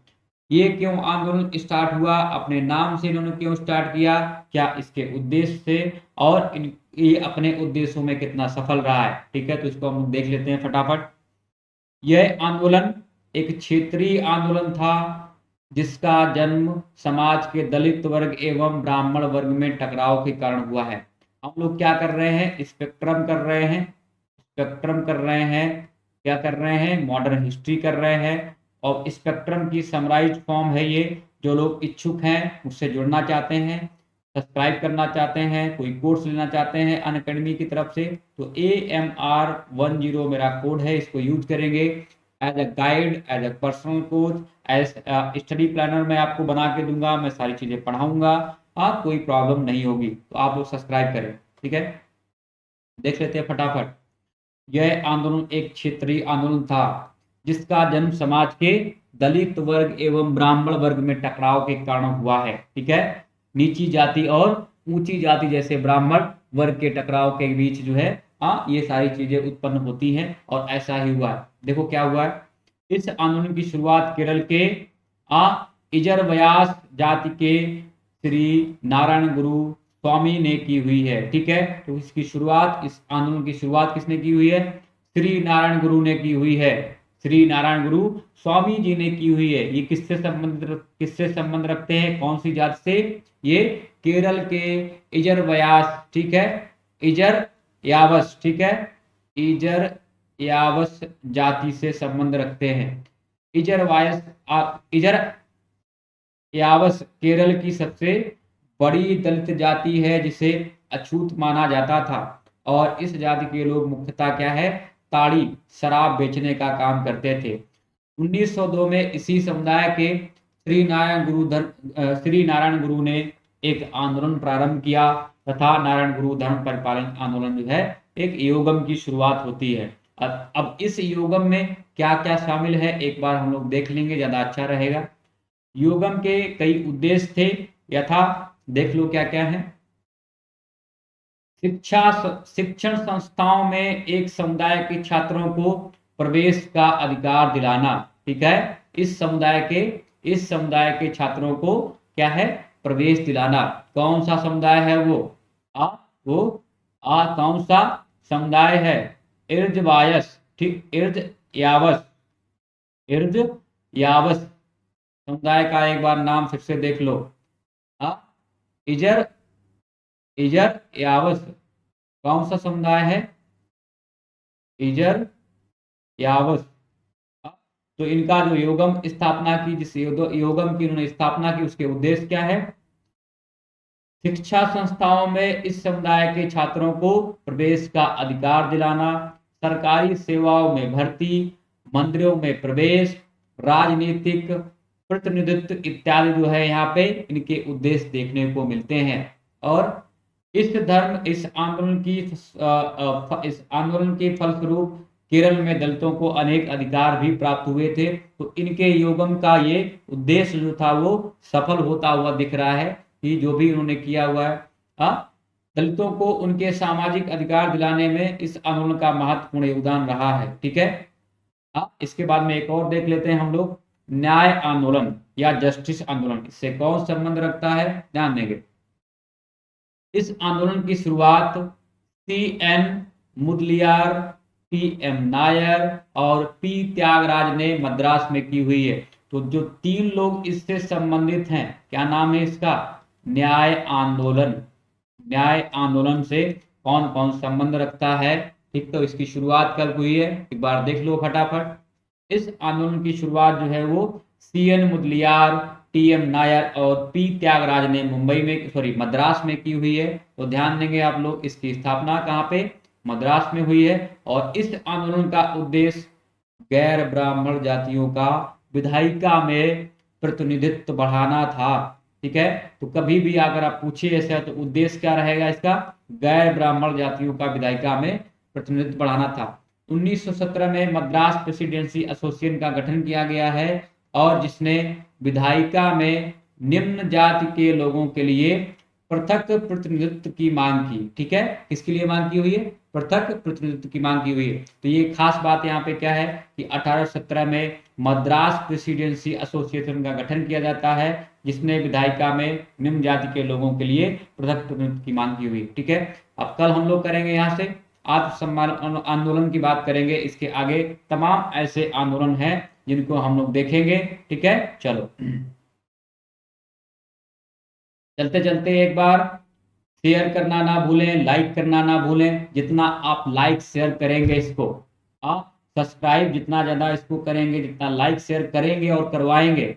ये क्यों आंदोलन स्टार्ट हुआ, अपने नाम से इन्होंने क्यों स्टार्ट किया, क्या इसके उद्देश्य से, और ये अपने उद्देश्यों में कितना सफल रहा है, ठीक है, तो इसको हम देख लेते हैं फटाफट। यह आंदोलन एक क्षेत्रीय आंदोलन था जिसका जन्म समाज के दलित वर्ग एवं ब्राह्मण वर्ग में टकराव के कारण हुआ है। हम लोग क्या कर रहे हैं? स्पेक्ट्रम कर रहे हैं, क्या कर रहे हैं? मॉडर्न हिस्ट्री कर रहे हैं, और स्पेक्ट्रम की समराइज्ड फॉर्म है ये। जो लोग इच्छुक हैं, मुझसे जुड़ना चाहते हैं, सब्सक्राइब करना चाहते हैं, कोई कोर्स लेना चाहते हैं अनअकैडमी की तरफ से, तो AMR10 मेरा कोड है, इसको यूज करेंगे as a guide, as a personal coach, as study planner मैं आपको बना के दूंगा, मैं सारी चीज़ें पढ़ाऊंगा, कोई प्रॉब्लम नहीं होगी, तो आप लोग सब्सक्राइब करें, ठीक है। देख लेते हैं फटाफट। यह आंदोलन एक क्षेत्रीय आंदोलन था जिसका जन्म समाज के दलित वर्ग एवं ब्राह्मण वर्ग में टकराव के कारण हुआ है, ठीक है। नीची जाति और ऊंची जाति जैसे ब्राह्मण वर्ग के टकराव के बीच जो है ये सारी चीजें उत्पन्न होती हैं, और ऐसा ही हुआ है। देखो क्या हुआ है। इस आंदोलन की शुरुआत केरल के इजर व्यास जाति के श्री नारायण गुरु स्वामी ने की हुई है, ठीक है। तो इसकी शुरुआत, इस आंदोलन की शुरुआत किसने की हुई है? श्री नारायण गुरु ने की हुई है, श्री नारायण गुरु स्वामी जी ने की हुई है। ये किससे संबंध रखते हैं, कौन सी जाति से? ये केरल के इजर व्यास, ठीक है, इजर यावस, ठीक है, इजर यावस जाति से संबंध रखते हैं। इजर यावस केरल की सबसे बड़ी दलित जाति है जिसे अछूत माना जाता था, और इस जाति के लोग मुख्यतः क्या है? ताड़ी शराब बेचने का काम करते थे। 1902 में इसी समुदाय के श्री नारायण गुरु ने एक आंदोलन प्रारंभ किया तथा नारायण गुरु धर्म परिपालन आंदोलन जो है एक योगम की शुरुआत होती है। अब इस योगम में क्या क्या शामिल है एक बार हम लोग देख लेंगे, ज्यादा अच्छा रहेगा। योगम के कई उद्देश्य थे, यथा देख लो क्या क्या है। शिक्षण संस्थाओं में एक समुदाय के छात्रों को प्रवेश का अधिकार दिलाना, ठीक है। इस समुदाय के छात्रों को क्या है? प्रवेश दिलाना। कौन सा समुदाय है वो? कौन सा समुदाय है? इर्दवायस, ठीक, इर्द यावस समुदाय का एक बार नाम फिर से देख लो। इजर यावस कौन सा समुदाय है? इजर यावस। तो इनका जो योगम स्थापना की, जिस योगम की उन्होंने स्थापना की, उसके उद्देश्य क्या है? शिक्षा संस्थाओं में इस समुदाय के छात्रों को प्रवेश का अधिकार दिलाना, सरकारी सेवाओं में भर्ती, मंदिरों में प्रवेश, राजनीतिक प्रतिनिधित्व इत्यादि जो है यहाँ पे इनके उद्देश्य देखने को मिलते हैं। और इस आंदोलन के फलस्वरूप केरल में दलितों को अनेक अधिकार भी प्राप्त हुए थे। तो इनके योगम का ये उद्देश्य जो था वो सफल होता हुआ दिख रहा है कि जो भी उन्होंने किया हुआ है, दलितों को उनके सामाजिक अधिकार दिलाने में इस आंदोलन का महत्वपूर्ण योगदान रहा है, ठीक है। इसके बाद में एक और देख लेते हैं हम लोग, न्याय आंदोलन या जस्टिस आंदोलन। इससे कौन संबंध रखता है, ध्यान देंगे। इस आंदोलन की शुरुआत CN मुदलियार, PM नायर और P त्यागराज ने मद्रास में की हुई है। तो जो 3 लोग इससे संबंधित हैं, क्या नाम है इसका? न्याय आंदोलन। न्याय आंदोलन से कौन कौन संबंध रखता है, ठीक। तो इसकी शुरुआत कब हुई है एक बार देख लो फटाफट। इस आंदोलन की शुरुआत जो है वो CN मुदलियार, TM नायर और P त्यागराज ने मद्रास में की हुई है। तो ध्यान देंगे आप लोग, इसकी स्थापना कहाँ पे? मद्रास में हुई है। और इस आंदोलन का उद्देश्य गैर ब्राह्मण जातियों का विधायिका में प्रतिनिधित्व बढ़ाना था, ठीक है। तो कभी भी अगर आप पूछिए ऐसा तो उद्देश्य क्या रहेगा इसका, गैर ब्राह्मण जातियों का विधायिका में प्रतिनिधित्व बढ़ाना था। 1917 में मद्रास प्रेसिडेंसी एसोसिएशन का गठन किया गया है और जिसने विधायिका में निम्न जाति के लोगों के लिए पृथक प्रतिनिधित्व की मांग की। ठीक है, किसके लिए मांग की हुई है, पृथक प्रतिनिधित्व की मांग की हुई है। तो ये खास बात यहाँ पे क्या है कि 1817 में मद्रास प्रेसिडेंसी एसोसिएशन का गठन किया जाता है जिसने विधायिका में निम्न जाति के लोगों के लिए पृथक प्रतिनिधित्व की मांग की हुई। ठीक है, अब कल हम लोग करेंगे यहाँ से आत्मसम्मान आंदोलन की बात करेंगे। इसके आगे तमाम ऐसे आंदोलन हैं जिनको हम लोग देखेंगे। ठीक है, चलो चलते चलते एक बार शेयर करना ना भूलें, लाइक करना ना भूलें। जितना आप लाइक शेयर करेंगे इसको, आप सब्सक्राइब जितना ज़्यादा इसको करेंगे, जितना लाइक शेयर करेंगे और करवाएंगे,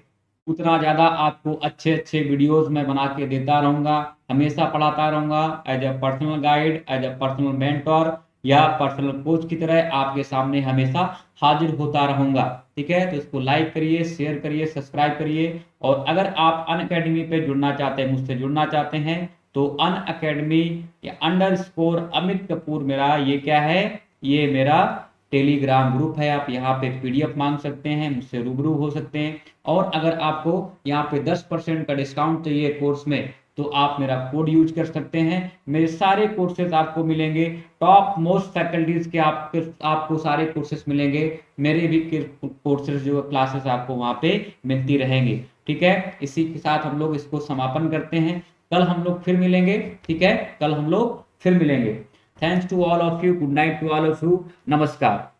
उतना ज़्यादा आपको अच्छे अच्छे वीडियोस मैं बना के देता रहूँगा, हमेशा पढ़ाता रहूँगा as a personal guide, as a personal mentor या पर्सनल कोच की तरह आपके सामने हमेशा हाजिर होता रहूँगा। ठीक है, तो इसको लाइक करिए, शेयर करिए, सब्सक्राइब करिए। और अगर आप अनअकैडमी पे जुड़ना चाहते हैं, मुझसे जुड़ना चाहते हैं, तो अनअकैडमी या _ अमित कपूर मेरा ये क्या है, ये मेरा टेलीग्राम ग्रुप है। आप यहाँ पे PDF मांग सकते हैं, मुझसे रूबरू हो सकते हैं। और अगर आपको यहाँ पे 10% का डिस्काउंट चाहिए कोर्स में, तो आप मेरा कोड यूज कर सकते हैं। मेरे सारे कोर्सेज आपको मिलेंगे, टॉप मोस्ट फैकल्टीज के आपको सारे कोर्सेज मिलेंगे। मेरे भी कोर्सेज जो क्लासेस आपको वहाँ पे मिलती रहेंगी। ठीक है, इसी के साथ हम लोग इसको समापन करते हैं। कल हम लोग फिर मिलेंगे। ठीक है, कल हम लोग फिर मिलेंगे। Thanks to all of you, good night to all of you, नमस्कार।